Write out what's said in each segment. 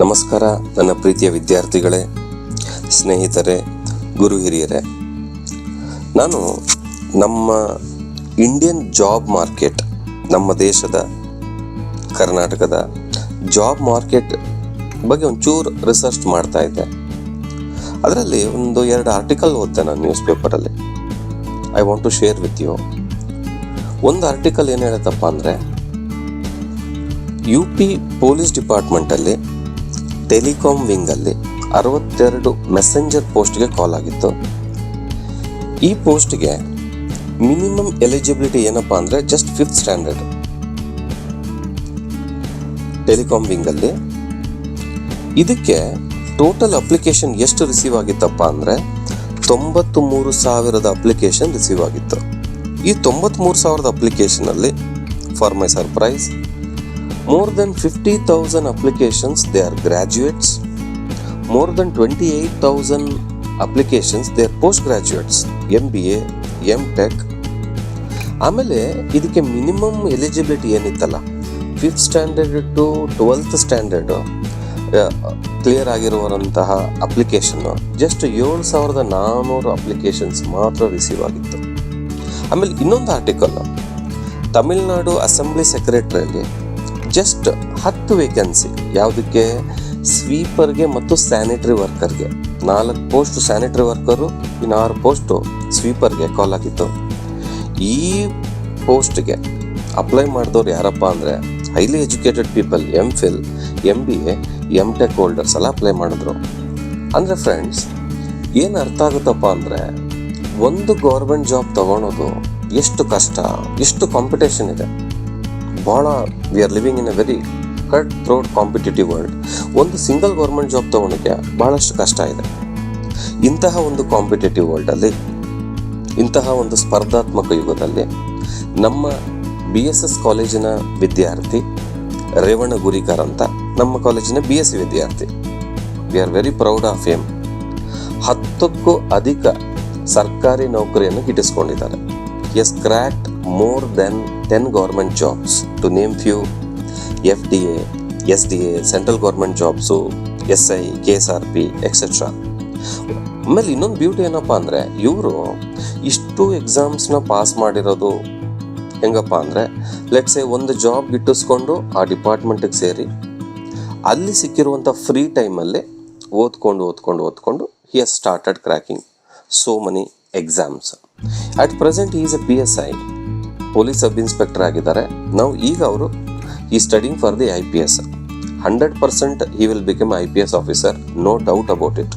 ನಮಸ್ಕಾರ ನನ್ನ ಪ್ರೀತಿಯ ವಿದ್ಯಾರ್ಥಿಗಳೇ, ಸ್ನೇಹಿತರೆ, ಗುರು ಹಿರಿಯರೇ. ನಾನು ನಮ್ಮ ಇಂಡಿಯನ್ ಜಾಬ್ ಮಾರ್ಕೆಟ್, ನಮ್ಮ ದೇಶದ ಕರ್ನಾಟಕದ ಜಾಬ್ ಮಾರ್ಕೆಟ್ ಬಗ್ಗೆ ಒಂಚೂರು ರಿಸರ್ಚ್ ಮಾಡ್ತಾ ಇದ್ದೆ. ಅದರಲ್ಲಿ ಒಂದು 2 ಆರ್ಟಿಕಲ್ ಓದಿದೆ ನಾನು ನ್ಯೂಸ್ ಪೇಪರಲ್ಲಿ. I want to share with you. ಒಂದು ಆರ್ಟಿಕಲ್ ಏನು ಹೇಳುತ್ತಪ್ಪ ಅಂದರೆ, UP ಪೊಲೀಸ್ ಡಿಪಾರ್ಟ್ಮೆಂಟಲ್ಲಿ ಟೆಲಿಕಾಂ ವಿಂಗಲ್ಲಿ 62 ಮೆಸೆಂಜರ್ ಪೋಸ್ಟ್ಗೆ ಕಾಲ್ ಆಗಿತ್ತು. ಈ ಪೋಸ್ಟ್ಗೆ ಮಿನಿಮಮ್ ಎಲಿಜಿಬಿಲಿಟಿ ಏನಪ್ಪ ಅಂದರೆ ಜಸ್ಟ್ 5th ಸ್ಟ್ಯಾಂಡರ್ಡ್. ಟೆಲಿಕಾಂ ವಿಂಗಲ್ಲಿ ಇದಕ್ಕೆ ಟೋಟಲ್ ಅಪ್ಲಿಕೇಶನ್ ಎಷ್ಟು ರಿಸೀವ್ ಆಗಿತ್ತಪ್ಪ ಅಂದರೆ 93,000 ಅಪ್ಲಿಕೇಶನ್ ರಿಸೀವ್ ಆಗಿತ್ತು. ಈ 93,000 ಅಪ್ಲಿಕೇಶನಲ್ಲಿ, for my surprise, more than 50,000 applications they are graduates, more than 28,000 applications they are postgraduates, MBA, MTech. ಆಮೇಲೆ ಇದಕ್ಕೆ ಮಿನಿಮಮ್ ಎಲಿಜಿಬಿಲಿಟಿ ಏನಿತ್ತಲ್ಲ, 5th standard to 12th standard clear ಆಗಿರುವಂತಹ ಅಪ್ಲಿಕೇಶನ್ನು ಜಸ್ಟ್ 7,400 ಅಪ್ಲಿಕೇಶನ್ಸ್ ಮಾತ್ರ receive ಆಗಿತ್ತು. ಆಮೇಲೆ ಇನ್ನೊಂದು ಆರ್ಟಿಕಲ್, ತಮಿಳುನಾಡು ಅಸೆಂಬ್ಲಿ ಸೆಕ್ರೆಟರಿಯಲ್ಲಿ just 10 vacancy, ಯಾವುದಕ್ಕೆ? ಸ್ವೀಪರ್ಗೆ ಮತ್ತು ಸ್ಯಾನಿಟರಿ ವರ್ಕರ್ಗೆ. 4 ಪೋಸ್ಟ್ ಸ್ಯಾನಿಟರಿ ವರ್ಕರು, ಇನ್ನು 6 ಪೋಸ್ಟು ಸ್ವೀಪರ್ಗೆ ಕಾಲ್ ಆಗಿತ್ತು. ಈ ಪೋಸ್ಟ್ಗೆ ಅಪ್ಲೈ ಮಾಡಿದವ್ರು ಯಾರಪ್ಪ ಅಂದರೆ highly educated people, MPhil, MBA, MTech holders ಎಲ್ಲ ಅಪ್ಲೈ ಮಾಡಿದ್ರು. ಅಂದರೆ ಫ್ರೆಂಡ್ಸ್, ಏನು ಅರ್ಥ ಆಗುತ್ತಪ್ಪ ಅಂದರೆ, ಒಂದು ಗೌರ್ಮೆಂಟ್ ಜಾಬ್ ತಗೊಳೋದು ಎಷ್ಟು ಕಷ್ಟ, ಎಷ್ಟು ಕಾಂಪಿಟೇಷನ್ ಇದೆ. ಭಾಳ we are living in a very cut throat competitive world. ಒಂದು ಸಿಂಗಲ್ ಗೌರ್ಮೆಂಟ್ ಜಾಬ್ ತೊಗೊಳಕ್ಕೆ ಭಾಳಷ್ಟು ಕಷ್ಟ ಇದೆ. ಇಂತಹ ಒಂದು ಕಾಂಪಿಟೇಟಿವ್ ವರ್ಲ್ಡಲ್ಲಿ, ಇಂತಹ ಒಂದು ಸ್ಪರ್ಧಾತ್ಮಕ ಯುಗದಲ್ಲಿ ನಮ್ಮ BSS ಕಾಲೇಜಿನ ವಿದ್ಯಾರ್ಥಿ ರೇವಣ್ಣ ಗುರಿಕರ್ ಅಂತ, ನಮ್ಮ ಕಾಲೇಜಿನ BSc ವಿದ್ಯಾರ್ಥಿ, we are very proud of him. 10ಕ್ಕೂ ಅಧಿಕ ಸರ್ಕಾರಿ ನೌಕರಿಯನ್ನು ಗಿಟ್ಟಿಸ್ಕೊಂಡಿದ್ದಾರೆ. He has cracked more than 10 government jobs, to name few: FDA, SDA, central government jobs, SI, KSRP, etcetera. ಆಮೇಲೆ ಇನ್ನೊಂದು ಬ್ಯೂಟಿ ಏನಪ್ಪ ಅಂದರೆ, ಇವರು ಇಷ್ಟು ಎಕ್ಸಾಮ್ಸ್ನ ಪಾಸ್ ಮಾಡಿರೋದು ಹೆಂಗಪ್ಪ ಅಂದರೆ, ಲೆಟ್ಸೆ ಒಂದು ಜಾಬ್ ಗಿಟ್ಟಿಸ್ಕೊಂಡು ಆ ಡಿಪಾರ್ಟ್ಮೆಂಟಿಗೆ ಸೇರಿ ಅಲ್ಲಿ ಸಿಕ್ಕಿರುವಂಥ ಫ್ರೀ ಟೈಮಲ್ಲಿ ಓದ್ಕೊಂಡು he has started cracking so many exams. At present he is a PSI, police sub inspector ಆಗಿದ್ದಾರೆ. ನಾವು ಈಗ ಅವರು ಈ studying for the IPS. 100% he will become IPS officer, no doubt about it.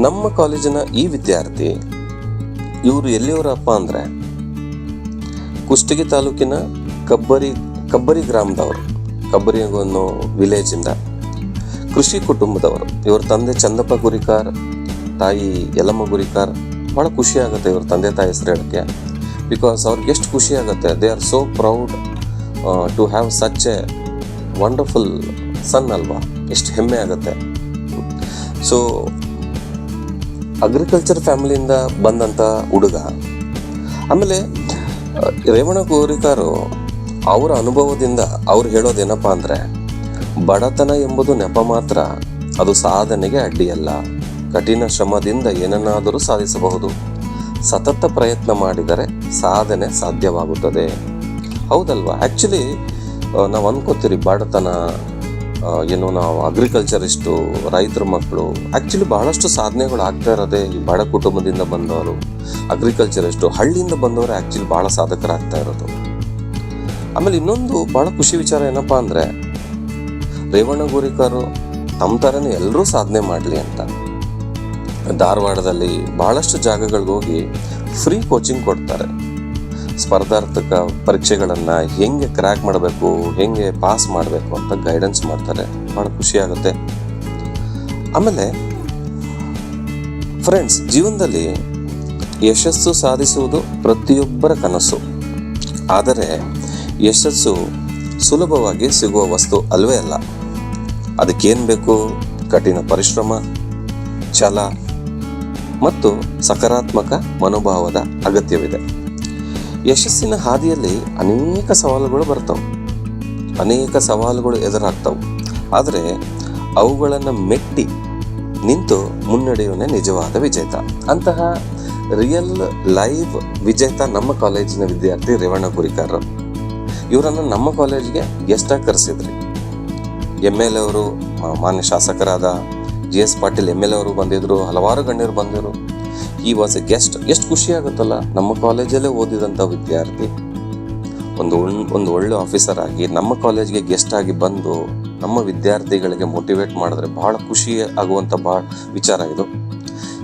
ನಮ್ಮ ಕಾಲೇಜಿನ ಈ ವಿದ್ಯಾರ್ಥಿ, ಇವರು ಎಲ್ಲಿಯವರಪ್ಪ ಅಂದರೆ ಕುಷ್ಟಗಿ ತಾಲೂಕಿನ ಕಬ್ಬರಿ ಗ್ರಾಮದವರು, ಕಬ್ಬರಿ ಅನ್ನೋ ವಿಲೇಜಿಂದ ಕೃಷಿ ಕುಟುಂಬದವರು. ಇವ್ರ ತಂದೆ ಚಂದಪ್ಪ ಗುರಿಕಾರ್, ತಾಯಿ ಯಲಮ್ಮ ಗುರಿಕಾರ್. ಭಾಳ ಖುಷಿ ಆಗುತ್ತೆ ಇವ್ರ ತಂದೆ ತಾಯಿ ಹೆಸರು ಹೇಳೋಕ್ಕೆ, ಬಿಕಾಸ್ ಅವ್ರಿಗೆ ಎಷ್ಟು ಖುಷಿ ಆಗುತ್ತೆ. They are so proud to have such a wonderful son ಅಲ್ವಾ, ಎಷ್ಟು ಹೆಮ್ಮೆ ಆಗುತ್ತೆ. ಸೊ ಅಗ್ರಿಕಲ್ಚರ್ ಫ್ಯಾಮಿಲಿಯಿಂದ ಬಂದಂಥ ಹುಡುಗ. ಆಮೇಲೆ ರೇವಣ್ಣ ಗೋರಿಕಾರು ಅವರ ಅನುಭವದಿಂದ ಅವ್ರು ಹೇಳೋದೇನಪ್ಪ ಅಂದರೆ, ಬಡತನ ಎಂಬುದು ನೆಪ ಮಾತ್ರ, ಅದು ಸಾಧನೆಗೆ ಅಡ್ಡಿಯಲ್ಲ. ಕಠಿಣ ಶ್ರಮದಿಂದ ಏನನ್ನಾದರೂ ಸಾಧಿಸಬಹುದು. ಸತತ ಪ್ರಯತ್ನ ಮಾಡಿದರೆ ಸಾಧನೆ ಸಾಧ್ಯವಾಗುತ್ತದೆ. ಹೌದಲ್ವಾ? ಆ್ಯಕ್ಚುಲಿ ನಾವು ಅನ್ಕೋತೀರಿ ಬಡತನ ಏನೋ, ನಾವು ಅಗ್ರಿಕಲ್ಚರಿಸ್ಟು, ರೈತರ ಮಕ್ಕಳು. ಆ್ಯಕ್ಚುಲಿ ಭಾಳಷ್ಟು ಸಾಧನೆಗಳು ಆಗ್ತಾ ಇರೋದೇ ಈ ಬಡ ಕುಟುಂಬದಿಂದ ಬಂದವರು, ಅಗ್ರಿಕಲ್ಚರಿಸ್ಟು, ಹಳ್ಳಿಯಿಂದ ಬಂದವರು ಆ್ಯಕ್ಚುಲಿ ಭಾಳ ಸಾಧಕರಾಗ್ತಾ ಇರೋದು. ಆಮೇಲೆ ಇನ್ನೊಂದು ಭಾಳ ಖುಷಿ ವಿಚಾರ ಏನಪ್ಪ ಅಂದರೆ, ರೇವಣ್ಣ ಗೋರಿಕಾರು ತಮ್ಮ ಥರನೇ ಎಲ್ಲರೂ ಸಾಧನೆ ಮಾಡಲಿ ಅಂತ ಧಾರವಾಡದಲ್ಲಿ ಭಾಳಷ್ಟು ಜಾಗಗಳಿಗೆ ಹೋಗಿ ಫ್ರೀ ಕೋಚಿಂಗ್ ಕೊಡ್ತಾರೆ. ಸ್ಪರ್ಧಾತ್ಮಕ ಪರೀಕ್ಷೆಗಳನ್ನು ಹೆಂಗೆ ಕ್ರ್ಯಾಕ್ ಮಾಡಬೇಕು, ಹೆಂಗೆ ಪಾಸ್ ಮಾಡಬೇಕು ಅಂತ ಗೈಡೆನ್ಸ್ ಮಾಡ್ತಾರೆ. ಭಾಳ ಖುಷಿಯಾಗುತ್ತೆ. ಆಮೇಲೆ ಫ್ರೆಂಡ್ಸ್, ಜೀವನದಲ್ಲಿ ಯಶಸ್ಸು ಸಾಧಿಸುವುದು ಪ್ರತಿಯೊಬ್ಬರ ಕನಸು. ಆದರೆ ಯಶಸ್ಸು ಸುಲಭವಾಗಿ ಸಿಗುವ ವಸ್ತು ಅಲ್ವೇ ಅಲ್ಲ. ಅದಕ್ಕೇನು ಬೇಕು? ಕಠಿಣ ಪರಿಶ್ರಮ, ಛಲ ಮತ್ತು ಸಕಾರಾತ್ಮಕ ಮನೋಭಾವದ ಅಗತ್ಯವಿದೆ. ಯಶಸ್ಸಿನ ಹಾದಿಯಲ್ಲಿ ಅನೇಕ ಸವಾಲುಗಳು ಬರ್ತವೆ, ಅನೇಕ ಸವಾಲುಗಳು ಎದುರಾಗ್ತವೆ. ಆದರೆ ಅವುಗಳನ್ನು ಮೆಟ್ಟಿ ನಿಂತು ಮುನ್ನಡೆಯೋನೇ ನಿಜವಾದ ವಿಜೇತ. ಅಂತಹ ರಿಯಲ್ ಲೈವ್ ವಿಜೇತ ನಮ್ಮ ಕಾಲೇಜಿನ ವಿದ್ಯಾರ್ಥಿ ರೇವಣ್ಣ ಗುರಿಕಾರ್. ಇವರನ್ನು ನಮ್ಮ ಕಾಲೇಜಿಗೆ ಗೆಸ್ಟಾಗಿ ಕರೆಸಿದ್ರಿ. MLA ಅವರು, ಮಾನ್ಯ ಶಾಸಕರಾದ GS ಪಾಟೀಲ್ MLA ಅವರು ಬಂದಿದ್ರು, ಹಲವಾರು ಗಣ್ಯರು ಬಂದಿರು. ಈ ವಾಸ್ ಎ ಗೆಸ್ಟ್. ಎಷ್ಟು ಖುಷಿ ಆಗುತ್ತಲ್ಲ, ನಮ್ಮ ಕಾಲೇಜಲ್ಲೇ ಓದಿದಂಥ ವಿದ್ಯಾರ್ಥಿ ಒಂದು ಒಳ್ಳೆ ಆಫೀಸರ್ ಆಗಿ ನಮ್ಮ ಕಾಲೇಜ್ಗೆ ಗೆಸ್ಟ್ ಆಗಿ ಬಂದು ನಮ್ಮ ವಿದ್ಯಾರ್ಥಿಗಳಿಗೆ ಮೋಟಿವೇಟ್ ಮಾಡಿದ್ರೆ ಭಾಳ ಖುಷಿ ಆಗುವಂಥ ಭಾಳ ವಿಚಾರ ಇದು.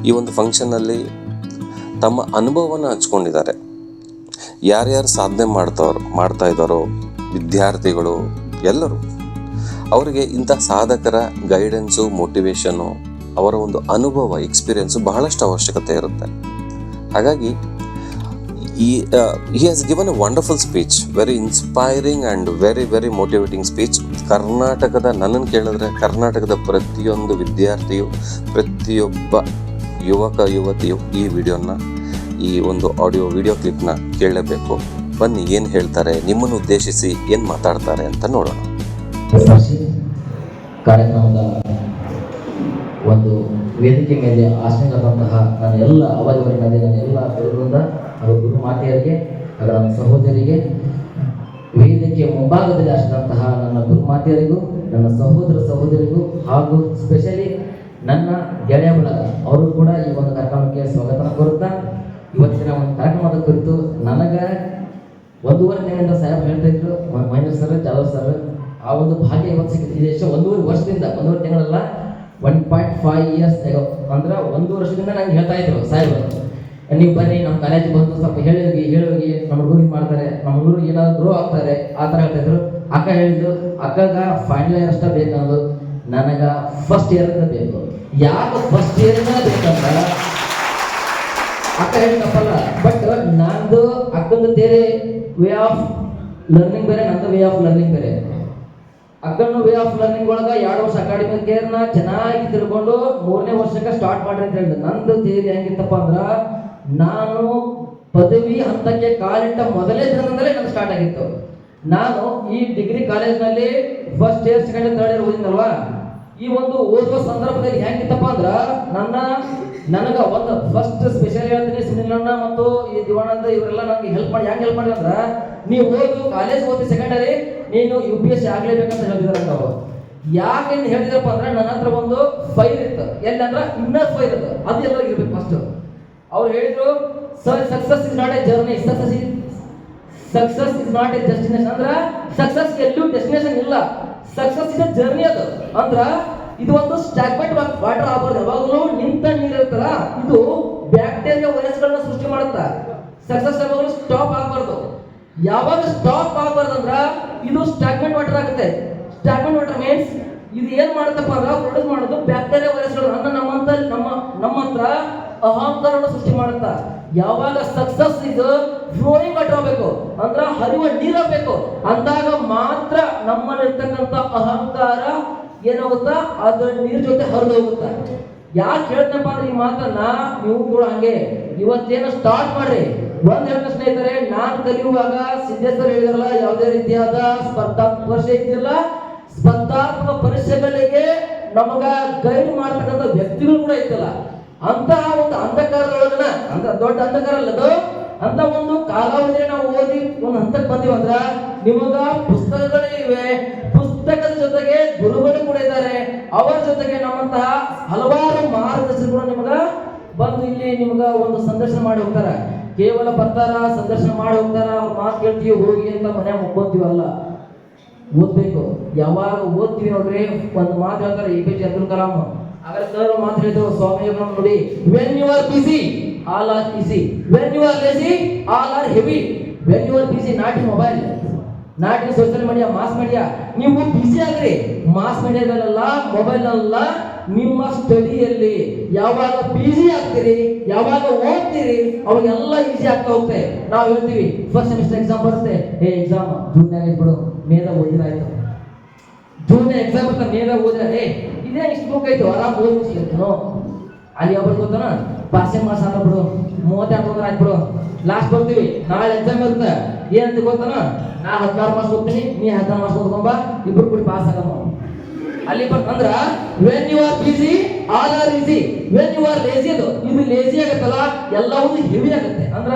ಈ ಒಂದು ಫಂಕ್ಷನ್ನಲ್ಲಿ ತಮ್ಮ ಅನುಭವವನ್ನು ಹಂಚ್ಕೊಂಡಿದ್ದಾರೆ. ಯಾರ್ಯಾರು ಸಾಧನೆ ಮಾಡ್ತಾ ಇದ್ದಾರೋ ವಿದ್ಯಾರ್ಥಿಗಳು ಎಲ್ಲರೂ, ಅವರಿಗೆ ಇಂಥ ಸಾಧಕರ ಗೈಡೆನ್ಸು, ಮೋಟಿವೇಶನು, ಅವರ ಒಂದು ಅನುಭವ, ಎಕ್ಸ್ಪೀರಿಯನ್ಸು ಬಹಳಷ್ಟು ಅವಶ್ಯಕತೆ ಇರುತ್ತೆ. ಹಾಗಾಗಿ he has given a wonderful speech, very inspiring and very very motivating speech. ಕರ್ನಾಟಕದ, ನನ್ನನ್ನು ಕೇಳಿದ್ರೆ ಕರ್ನಾಟಕದ ಪ್ರತಿಯೊಂದು ವಿದ್ಯಾರ್ಥಿಯು, ಪ್ರತಿಯೊಬ್ಬ ಯುವಕ ಯುವತಿಯು ಈ ಒಂದು ವಿಡಿಯೋ ಕ್ಲಿಪ್ನ ಕೇಳಲೇಬೇಕು. ಬನ್ನಿ ಏನು ಹೇಳ್ತಾರೆ, ನಿಮ್ಮನ್ನು ಉದ್ದೇಶಿಸಿ ಏನು ಮಾತಾಡ್ತಾರೆ ಅಂತ ನೋಡೋಣ. ಕಾರ್ಯಕ್ರಮದ ಒಂದು ವೇದಿಕೆ ಮೇಲೆ ಆಸೀನರಾದಂತಹ ನನ್ನ ಎಲ್ಲ ಅವಧಿವರಿಗೆ, ನನ್ನ ಎಲ್ಲ ಗುರುಗಳಿಂದ ಹಾಗೂ ಗುರು ಮಾತೆಯರಿಗೆ ಹಾಗೂ ನನ್ನ ಸಹೋದರಿಗೆ, ವೇದಿಕೆ ಮುಂಭಾಗದಲ್ಲಿ ಆಸಿದಂತಹ ನನ್ನ ಗುರು ಮಾತೆಯರಿಗೂ, ನನ್ನ ಸಹೋದರಿಗೂ ಹಾಗೂ ಸ್ಪೆಷಲಿ ನನ್ನ ಗೆಳೆಯ ಬಳಗ ಅವರು ಕೂಡ ಈ ಒಂದು ಕಾರ್ಯಕ್ರಮಕ್ಕೆ ಸ್ವಾಗತ ಕೋರುತ್ತಾ, ಇವತ್ತಿನ ಒಂದು ಕಾರ್ಯಕ್ರಮದ ಕುರಿತು ನನಗೆ 1.5 ತಿಂಗಳಿಂದ ಸಾಹೇಬ್ ಹೇಳ್ತಾ ಇದ್ರು, ಮಹೇಂದ್ರ ಸರ್, ಜಾಧವ್ ಸರ್, ಆ ಒಂದು ಭಾಗ್ಯ ಇವತ್ತು ಸಿಕ್ಕಿದೆ. 1.5 ವರ್ಷದಿಂದ, 1.5 ತಿಂಗಳಲ್ಲ, 1.5 ಇಯರ್ಸ್ ಅಂದ್ರೆ 1 ವರ್ಷದಿಂದ ನಂಗೆ ಹೇಳ್ತಾ ಇದ್ರು ಸಾಹೇಬರು, ನೀವು ಬರ್ರಿ ನಮ್ಮ ಕಾಲೇಜ್ ಬಂದು ಸ್ವಲ್ಪ ಹೇಳೋಗಿ ನಮ್ಮ ಹುಡುಗರಿಗೆ ಮಾಡ್ತಾರೆ, ನಮ್ಮ ಹುಡುಗರಿಗೆ ಏನಾದ್ರು ಗ್ರೋ ಆಗ್ತಾರೆ, ಆ ಥರ ಹೇಳ್ತಾ ಇದ್ರು. ಅಕ್ಕ ಹೇಳಿದ್ದು, ಅಕ್ಕಗ ಫೈನಲ್ ಇಯರ್ ಅಷ್ಟೇ ಬೇಕಂದು, ನನಗೆ ಫಸ್ಟ್ ಇಯರ್ ಬೇಕು. ಯಾಕೆ ಫಸ್ಟ್ ಇಯರ್ ಬೇಕಂತ ಅಕ್ಕ ಹೇಳಿದಪ್ಪಲ್ಲ, ಬಟ್ ನಂದು ಅಕ್ಕಂದು ಬೇರೆ ವೇ ಆಫ್ ಲರ್ನಿಂಗ್ ಬೇರೆ, ನಂದು ವೇ ಆಫ್ ಲರ್ನಿಂಗ್ ಬೇರೆ. ಅಕ್ಕನ ವೇ ಆಫ್ ಲರ್ನಿಂಗ್ ಒಳಗೆ 2 ವರ್ಷ ಅಕಾಡೆಮಿಕ್ ಕೇರ್ನ ಚೆನ್ನಾಗಿ ತಿಳ್ಕೊಂಡು 3ನೇ ವರ್ಷಕ್ಕೆ ಸ್ಟಾರ್ಟ್ ಮಾಡ್ರಿ ಅಂತ ಹೇಳಿದ್ರು. ನಂದು ಥಿಯರಿ ಹೆಂಗಿತ್ತಪ್ಪ ಅಂದ್ರೆ, ನಾನು ಪದವಿ ಹಂತಕ್ಕೆ ಕಾಲಿಟ್ಟ ಮೊದಲೇ ದಿನದಿಂದಲೇ ನಾನು ಸ್ಟಾರ್ಟ್ ಆಗಿತ್ತು. ನಾನು ಈ ಡಿಗ್ರಿ ಕಾಲೇಜ್ನಲ್ಲಿ first year, second year, third year ಓದಿನಲ್ವಾ, ಈ ಒಂದು ಓದುವ ಸಂದರ್ಭದಲ್ಲಿ ಹೆಂಗಿತ್ತಪ್ಪ ಅಂದ್ರೆ, ನನಗೆ ಒಂದು ಫಸ್ಟ್ ಸ್ಪೆಷಲ್ ಹೇಳ್ತೀನಿ, ಸುನಿಲಣ್ಣ ಮತ್ತು ಈ ದಿವಾನಂದ ಇವರೆಲ್ಲ ನನಗೆ ಹೆಲ್ಪ್ ಮಾಡಿ ಅಂದ್ರೆ, ನೀವು ಕಾಲೇಜ್ ಓದಿ ಸೆಕೆಂಡರಿ ನೀನು UPSC ಆಗ್ಲೇಬೇಕಂತ ಹೇಳಿದಾರೆ. ನಾವು ಯಾಕೆ ಹೇಳಿದ್ರಪ್ಪ ಅಂದ್ರೆ, ನನ್ನ ಹತ್ರ ಒಂದು ಫೈರ್ ಇತ್ತು, ಎಲ್ಲಂದ್ರೆ ಇನ್ನರ್ ಫೈರ್ ಇತ್ತು, ಅದು ಎಲ್ಲರಿಗೂ ಇರ್ಬೇಕು ಫಸ್ಟ್. ಅವ್ರು ಹೇಳಿದ್ರು, success is not A journey, success is not A destination. ಅಂದ್ರೆ ಸಕ್ಸಸ್ ಎಲ್ಲೂ ಡೆಸ್ಟಿನೇಷನ್ ಇಲ್ಲ, ಸಕ್ಸಸ್ ಇಸ್ ಎ ಜರ್ನಿ. ಅದು ಅಂದ್ರ ಇದು ಒಂದು ಸ್ಟಾಗ್ನೆಂಟ್ ವಾಟರ್ ಆಗಬಾರ್ದು. ಯಾವಾಗಲೂ ನಿಂತ ನೀರು ಇರುತ್ತಲ್ಲ, ಇದು ಬ್ಯಾಕ್ಟೀರಿಯಾ ವೈರಸ್ಗಳನ್ನ ಸೃಷ್ಟಿ ಮಾಡುತ್ತಾ. ಸಕ್ಸಸ್ ಯಾವಾಗಲೂ ಸ್ಟಾಪ್ ಆಗಬಾರ್ದು. ಯಾವಾಗ ಸ್ಟಾಪ್ ಆಗಬಾರ್ದು ಅಂದ್ರ ಇದು ಸ್ಟಾಗ್ನೆಂಟ್ ವಾಟರ್ ಆಗುತ್ತೆ. ಸ್ಟಾಗ್ನೆಂಟ್ ವಾಟರ್ ಮೀನ್ಸ್ ಇದು ಏನ್ ಮಾಡುತ್ತಪ್ಪ ಅಂದ್ರೆ, ಪ್ರೊಡ್ಯೂಸ್ ಮಾಡೋದು ಬ್ಯಾಕ್ಟೀರಿಯಾ ವೈರಸ್ಗಳು. ನಮ್ಮ ಹತ್ರ ಅಹಂಕಾರವನ್ನು ಸೃಷ್ಟಿ ಮಾಡುತ್ತಾ. ಯಾವಾಗ ಸಕ್ಸಸ್ ಇದು ಫ್ಲೋಯಿಂಗ್ ವಾಟರ್ ಆಗಬೇಕು, ಅಂದ್ರೆ ಹರಿಯುವ ನೀರಾಗಬೇಕು, ಅಂದಾಗ ಮಾತ್ರ ನಮ್ಮಲ್ಲಿರ್ತಕ್ಕಂಥ ಅಹಂಕಾರ ಏನಾಗುತ್ತಾ, ಅದ್ರ ನೀರ್ ಜೊತೆ ಹರಿದು ಹೋಗುತ್ತಾ. ಯಾಕೆ ಹೇಳ್ತಪ್ಪ ಅಂದ್ರೆ ಈ ಮಾತನ್ನ ನೀವು ಕೂಡ ಹಂಗೆ ಇವತ್ತೇನು ಸ್ಟಾರ್ಟ್ ಮಾಡ್ರಿ. ಒಂದ್ ಹೇಳ್ತ ಸ್ನೇಹಿತರೆ, ನಾನು ಕಲಿಯುವಾಗ ಸಿದ್ದೇಶ್ವರ ಹೇಳಿದ್ರಲ್ಲ, ಯಾವುದೇ ರೀತಿಯಾದ ಸ್ಪರ್ಧಾತ್ಮಕ ಪರೀಕ್ಷೆ ಇದ್ದಿಲ್ಲ. ಸ್ಪರ್ಧಾತ್ಮಕ ಪರೀಕ್ಷೆಗಳಿಗೆ ನಮಗ ಗೈಡ್ ಮಾಡ್ತಕ್ಕಂಥ ವ್ಯಕ್ತಿಗಳು ಕೂಡ ಇತ್ತಲ್ಲ. ಅಂತಹ ಒಂದು ಅಂಧಕಾರದೊಳಗನ, ಅಂತ ದೊಡ್ಡ ಅಂಧಕಾರ ಅಲ್ಲದು, ಅಂತ ಒಂದು ಕಾಲಾವಧಿಯಲ್ಲಿ ನಾವು ಓದಿ ಒಂದು ಹಂತಕ್ಕೆ ಬಂದೀವಿ ಅಂದ್ರ, ನಿಮಗ ಪುಸ್ತಕಗಳು ಇವೆ, ಪುಸ್ತಕದ ಜೊತೆಗೆ ಗುರುಗಳು ಕೂಡ ಇದ್ದಾರೆ, ಅವರ ಜೊತೆಗೆ ನಮ್ಮಂತಹ ಹಲವಾರು ಮಾರ್ಗದರ್ಶಕರು ಕೂಡ ನಿಮಗ ಬಂದು ಇಲ್ಲಿ ನಿಮಗ ಒಂದು ಸಂದರ್ಶನ ಮಾಡಿ ಹೋಗ್ತಾರ. ಕೇವಲ ಬರ್ತಾರ, ಸಂದರ್ಶನ ಮಾಡಿ ಹೋಗ್ತಾರ, ಅವ್ರ ಮಾತು ಕೇಳ್ತೀವಿ ಹೋಗಿ ಅಂತ ಮನೆ ಮುಕ್ಕೋತೀವಲ್ಲ. ಓದ್ಬೇಕು. ಯಾವಾಗ ಓದ್ತೀವಿ ನೋಡ್ರಿ, ಒಂದು ಮಾತು ಹೇಳ್ತಾರೆ APJ ಅಬ್ದುಲ್ ಕಲಾಂ. ಆದ್ರೆ ಸರ್ ಮಾತು ಹೇಳಿದ್ರು, ಸ್ವಾಮಿ ನೋಡಿ, when you are busy all are easy, when you are lazy all are heavy. When you are busy, not in mobile, not in social media, mass media. ನೀವು ಬಿಸಿ ಆಗ್ರಿ, ಮಾಸ್ ಮೀಡಿಯಾದಲ್ಲ, ಮೊಬೈಲ್ ಅಲ್ಲ, ನಿಮ್ಮ ಸ್ಟಡಿಯಲ್ಲಿ ಯಾವಾಗ ಬಿಸಿ ಆಗ್ತೀರಿ, ಯಾವಾಗ ಓದ್ತೀರಿ, ಅವಾಗೆಲ್ಲ ಈಸಿ ಆಗ್ತಾ ಹೋಗ್ತೇವೆ. ನಾವು ಹೇಳ್ತೀವಿ ಫಸ್ಟ್ ಸೆಮಿಸ್ಟರ್ ಎಕ್ಸಾಮ್ ಬರುತ್ತೆ, ಎಕ್ಸಾಮ್ ಜೂನ್ಯಾಗ ಬಿಡು, ಮೇದಾಗ ಓದಿರ ಆಯ್ತು. ಜೂನ್ ಎಕ್ಸಾಮ್ ಬರ್ತಾ ಮೇದಾಗ ಓದಿರ, ಇದೇ ಇಷ್ಟು ಬುಕ್ ಆಯ್ತು, ಆರಾಮ್ ಓದಿಸ್ಲೇನು. ಅಲ್ಲಿ ಒಬ್ಬರು ಗೊತ್ತಾನ, ಪಾಸಿಂಗ್ ಮಾರ್ಕ್ಸ್ ಆಗ ಬಿಡು, 32 ಆಯ್ತು ಬಿಡು. ಲಾಸ್ಟ್ ಬರ್ತೀವಿ, ನಾಳೆ ಎಕ್ಸಾಮ್ ಇರುತ್ತೆ, ಏನಂತ ಗೊತ್ತಾನ, ನಾ 16 ಮಾರ್ಕ್ಸ್ ಹೋಗ್ತೀನಿ, ನೀ 16 ಮಾರ್ಕ್ಸ್ ಓದ್ಕೊಂಬ, ಇಬ್ರು ಕೂಡಿ ಪಾಸ್ ಆಗಮ್ಮ. ಅಲ್ಲಿ ಅಂದ್ರ when you are busy all are easy, when you are lazy ಅದು ಇದು ಲೇಜಿ ಆಗತ್ತಲ್ಲ ಎಲ್ಲವೂ ಹೆವಿ ಆಗುತ್ತೆ. ಅಂದ್ರ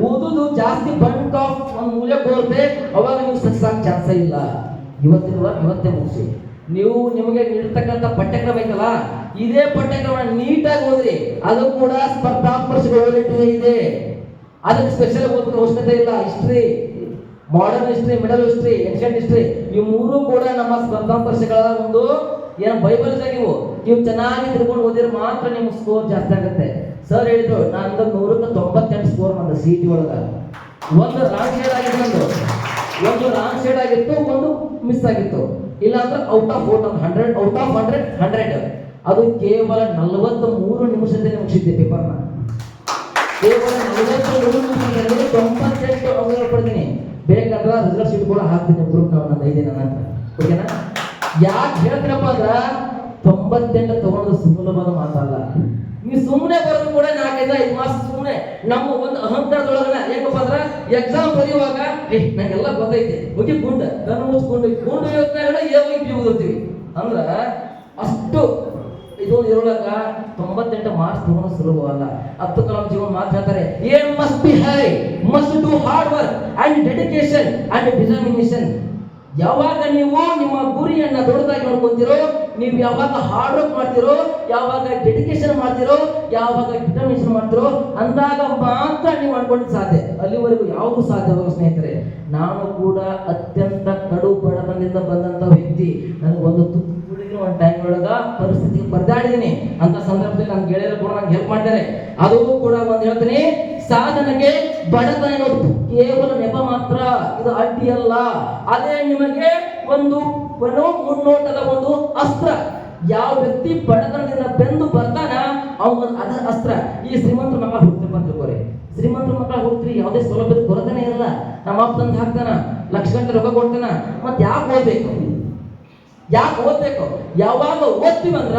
ಓದುದು ಜಾಸ್ತಿ ಬಂಕ್ ಆಫ್ ಒಂದು ಮೂಲೆ ಕೋರ್ತೆ ಅವಾಗ ನೀವು ಸಕ್ಸಸ್ ಆಗ ಚಾನ್ಸ್ ಇಲ್ಲ. ಇವತ್ತೇ ಮುಗಿಸಿ ನೀವು ನಿಮಗೆ ನೀಡ್ತಕ್ಕಂಥ ಪಠ್ಯಕ್ರಮ ಐತಲ್ಲ ಇದೇ ಪಠ್ಯಕ್ರಮ ನೀಟಾಗಿ ಓದ್ರಿ. ಅದು ಕೂಡ ಸ್ಪರ್ಧಾತ್ಮಕ ಇದೆ, ಅದಕ್ಕೆ ಸ್ಪೆಷಲ್ ಓದೋದು ಅವಶ್ಯಕತೆ ಇಲ್ಲ. History, modern history, middle history, ancient history ಇವು ಮೂರು ಕೂಡ ನಮ್ಮ ಸ್ಪರ್ಧಾತ್ಮಕಗಳ ಒಂದು ಏನು ಬೈಬಲ್ ನೀವು ಚೆನ್ನಾಗಿ ತಿಳ್ಕೊಂಡು ಓದಿದ್ರೆ ಮಾತ್ರ ನಿಮ್ಗೆ ಸ್ಕೋರ್ ಜಾಸ್ತಿ ಆಗುತ್ತೆ. ಸರ್ ಹೇಳಿದ್ರು ನಾನು 198 ಸ್ಕೋರ್ ಬಂದ CET ಒಳಗ. ಒಂದು ರಾಂಗ್ ಶೇಡ್ ಆಗಿತ್ತು, ಒಂದು ರಾಂಗ್ ಶೇಡ್ ಆಗಿತ್ತು, ಒಂದು ಮಿಸ್ ಆಗಿತ್ತು. ಇಲ್ಲ ಅಂದ್ರೆ ಔಟ್ ಆಫ್ 100 ಅದು ಕೇವಲ 43 ನಿಮಿಷದಲ್ಲಿ ಮುಗಿಸಿದ್ದೆ ಪೇಪರ್ನ. ಕೇವಲ 43 ನಿಮಿಷದಲ್ಲಿ 98 ಅಂಕ ಪಡ್ತೀನಿ. ಬೇಕಾದ್ರೆ ರಿಸಲ್ಟ್ ಶೀಟ್ ಕೂಡ ಹಾಕ್ತೀನಿ ಗ್ರೂಪ್ ನಾವು ನನ್ನ 5 ದಿನ ನಂತರ. ಓಕೆನಾ? ಯಾಕೆ ಹೇಳ್ತೀನಪ್ಪ ಅಂದ್ರ 98 ತಗೊಂಡು ಸುಲಭದ ಮಾತಲ್ಲ. ನೀವು ಸುಮ್ಮನೆ ಬರೋದು ಕೂಡ 4-5 ಮಾರ್ಕ್ಸ್ ಸುಮ್ಮನೆ ನಮ್ಮ ಒಂದು ಅಹಂಕಾರದೊಳಗನ. ಯಾಕಪ್ಪ ಅಂದ್ರ ಎಕ್ಸಾಮ್ ಬರೆಯುವಾಗ ನಂಗೆಲ್ಲ ಗೊತ್ತೈತೆ ಹೋಗಿ ಗುಂಡ ಕಣ್ಣು ಮುಚ್ಕೊಂಡು ಗುಂಡು ಯೋಚನೆ ಓದುತ್ತೀವಿ ಅಂದ್ರ ಅಷ್ಟು ಇದು ಇರೋಳಕ 98 ಮಾರ್ಕ್ಸ್ ತಗೊಂಡು ಸುಲಭವಲ್ಲ. ಅಬ್ದುಲ್ ಕಲಾಂ ಜೀವನ ಮಾತು ಹೇಳ್ತಾರೆ, ಏನ್ must be high, must do hard work and dedication and determination. ಯಾವಾಗ ನೀವು ನಿಮ್ಮ ಗುರಿಯನ್ನ ದೊಡ್ಡದಾಗಿ ನೋಡ್ಕೊಂತೀರೋ, ನೀವು ಯಾವಾಗ ಹಾರ್ಡ್ ವರ್ಕ್ ಮಾಡ್ತಿರೋ, ಯಾವಾಗ ಡೆಡಿಕೇಶನ್ ಮಾಡ್ತಿರೋ, ಯಾವಾಗ ಡಿಟರ್ಮಿನೇಷನ್ ಮಾಡ್ತಿರೋ ಅಂದಾಗ ಮಾತ್ರ ನೀವು ಅನ್ಕೊಂಡಿದ್ದು ಸಾಧ್ಯ. ಅಲ್ಲಿವರೆಗೂ ಯಾವುದು ಸಾಧ್ಯವಾಗ ಸ್ನೇಹಿತರೆ. ನಾನು ಕೂಡ ಅತ್ಯಂತ ಕಡು ಬಡತನದಿಂದ ಬಂದಂತ ವ್ಯಕ್ತಿ. ನನಗೆ ಒಂದು ಒಂದು ಟೈಮ್ ಒಳಗ ಪರಿಸ್ಥಿತಿಗೆ ಪರದಾಡಿದೀನಿ. ಅಂತ ಸಂದರ್ಭದಲ್ಲಿ ನನ್ನ ಗೆಳೆಯರು ಕೂಡ ನಂಗೆ ಹೆಲ್ಪ್ ಮಾಡ್ತಾರೆ. ಅದು ಕೂಡ ಒಂದು ಹೇಳ್ತೀನಿ, ಸಾಧನೆಗೆ ಬಡತನ ಅನ್ನೋದು ಕೇವಲ ನೆಪ ಮಾತ್ರ, ಇದು ಅಡ್ಡಿ ಅಲ್ಲ. ಅದೇ ನಿಮಗೆ ಒಂದು ಮುನ್ನೋಟದ ಒಂದು ಅಸ್ತ್ರ. ಯಾವ ವ್ಯಕ್ತಿ ಬಡತನದಿಂದ ಬೆಂದು ಬರ್ತಾನ ಅವನ ಅದ ಅಸ್ತ್ರ. ಈ ಶ್ರೀಮಂತರ ಮಕ್ಕಳು ಹುಡ್ತಪ್ಪ ಅಂತ ತಿಳ್ಕೋರಿ. ಶ್ರೀಮಂತರ ಮಕ್ಕಳು ಹುಡ್ತ್ರಿ ಯಾವುದೇ ಸೌಲಭ್ಯದ ಕೊರತೆನೇ ಇರಲ್ಲ. ನಮ್ಮ ಅಪ್ಪ ತಂದು ಹಾಕ್ತಾನ, ಲಕ್ಷ ಗಂಟೆ ರೊಕ್ಕ ಕೊಡ್ತಾನ. ಮತ್ತೆ ಯಾಕೆ ಓದ್ಬೇಕು? ಯಾವಾಗ ಓದ್ತೀವಂದ್ರ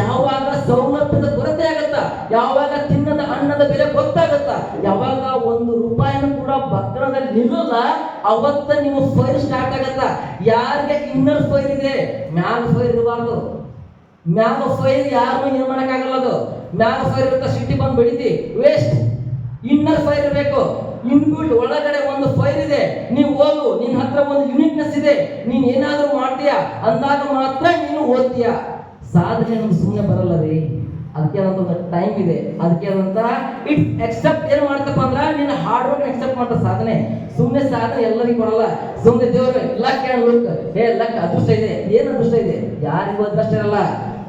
ಯಾವಾಗ ಸೌಲಭ್ಯದ ಕೊರತೆ ಆಗತ್ತ, ಯಾವಾಗ ತಿನ್ನದ ಅನ್ನದ ಬೆಲೆ ಗೊತ್ತಾಗತ್ತ, ಯಾವಾಗ 1 ರೂಪಾಯಿನೂ ಕೂಡ ಬಕ್ಕಣದಲ್ಲಿ ನಿಲ್ಲಲ್ಲ, ಅವತ್ತ ನೀವು ಫೈರ್ ಸ್ಟಾರ್ಟ್ ಆಗತ್ತ. ಯಾರಿಗೆ ಇನ್ನರ್ ಫೈರ್ ಇದೆ, ಮ್ಯಾಗ ಫೈರ್ ಇರಬಾರ್ದು. ಮ್ಯಾಗ ಫೈರ್ ಯಾರು ಏನ್ ಮಾಡಕ್ಕಾಗಲ್ಲ. ಅದು ಮ್ಯಾಗ ಫೈರ್ ಇರುತ್ತ ಸಿಟಿ ಬಂದು ಬೆಳಿತಿ ವೇಸ್ಟ್. ಇನ್ನರ್ ಫೈರ್ ಇರಬೇಕು. ಇನ್ಬಿಲ್ಟ್ ಒಳಗಡೆ ಒಂದು ಫೈರ್ ಇದೆ. ನೀವು ಹೋಗು, ನಿನ್ನ ಹತ್ರ ಒಂದು ಯುನಿಕ್ನೆಸ್ ಇದೆ, ನೀನ್ ಏನಾದ್ರೂ ಮಾಡ್ತೀಯ ಅಂದಾಗ ಮಾತ್ರ ನೀನು ಓದ್ತೀಯ. ಸಾಧನೆ ನಮ್ಗೆ ಸುಮ್ಮನೆ ಬರಲ್ಲ ರೀ. ಅದಕ್ಕೆ ಒಂದು ಟೈಮ್ ಇದೆ. ಅದಕ್ಕೆ ಆದಂತ ಇಟ್ ಎಕ್ಸೆಪ್ಟ್ ಏನ್ ಮಾಡ್ತಪ್ಪ ಅಂದ್ರ ನಿನ್ನ ಹಾರ್ಡ್ ವರ್ಕ್ ಎಕ್ಸೆಪ್ಟ್ ಮಾಡ್ತಾ ಸಾಧನೆ. ಸುಮ್ಮನೆ ಸಾಧನೆ ಎಲ್ಲರಿಗೂ ಕೊಡಲ್ಲ. ಸುಮ್ಮನೆ ದೇವ್ರ ಲಕ್ ಅಂಡ್ ಲುಕ್, ಲಕ್ ಅದೃಷ್ಟ ಇದೆ. ಏನ್ ಅದೃಷ್ಟ ಇದೆ? ಯಾರಿಗೂ ಅದೃಷ್ಟ ಇರಲ್ಲ.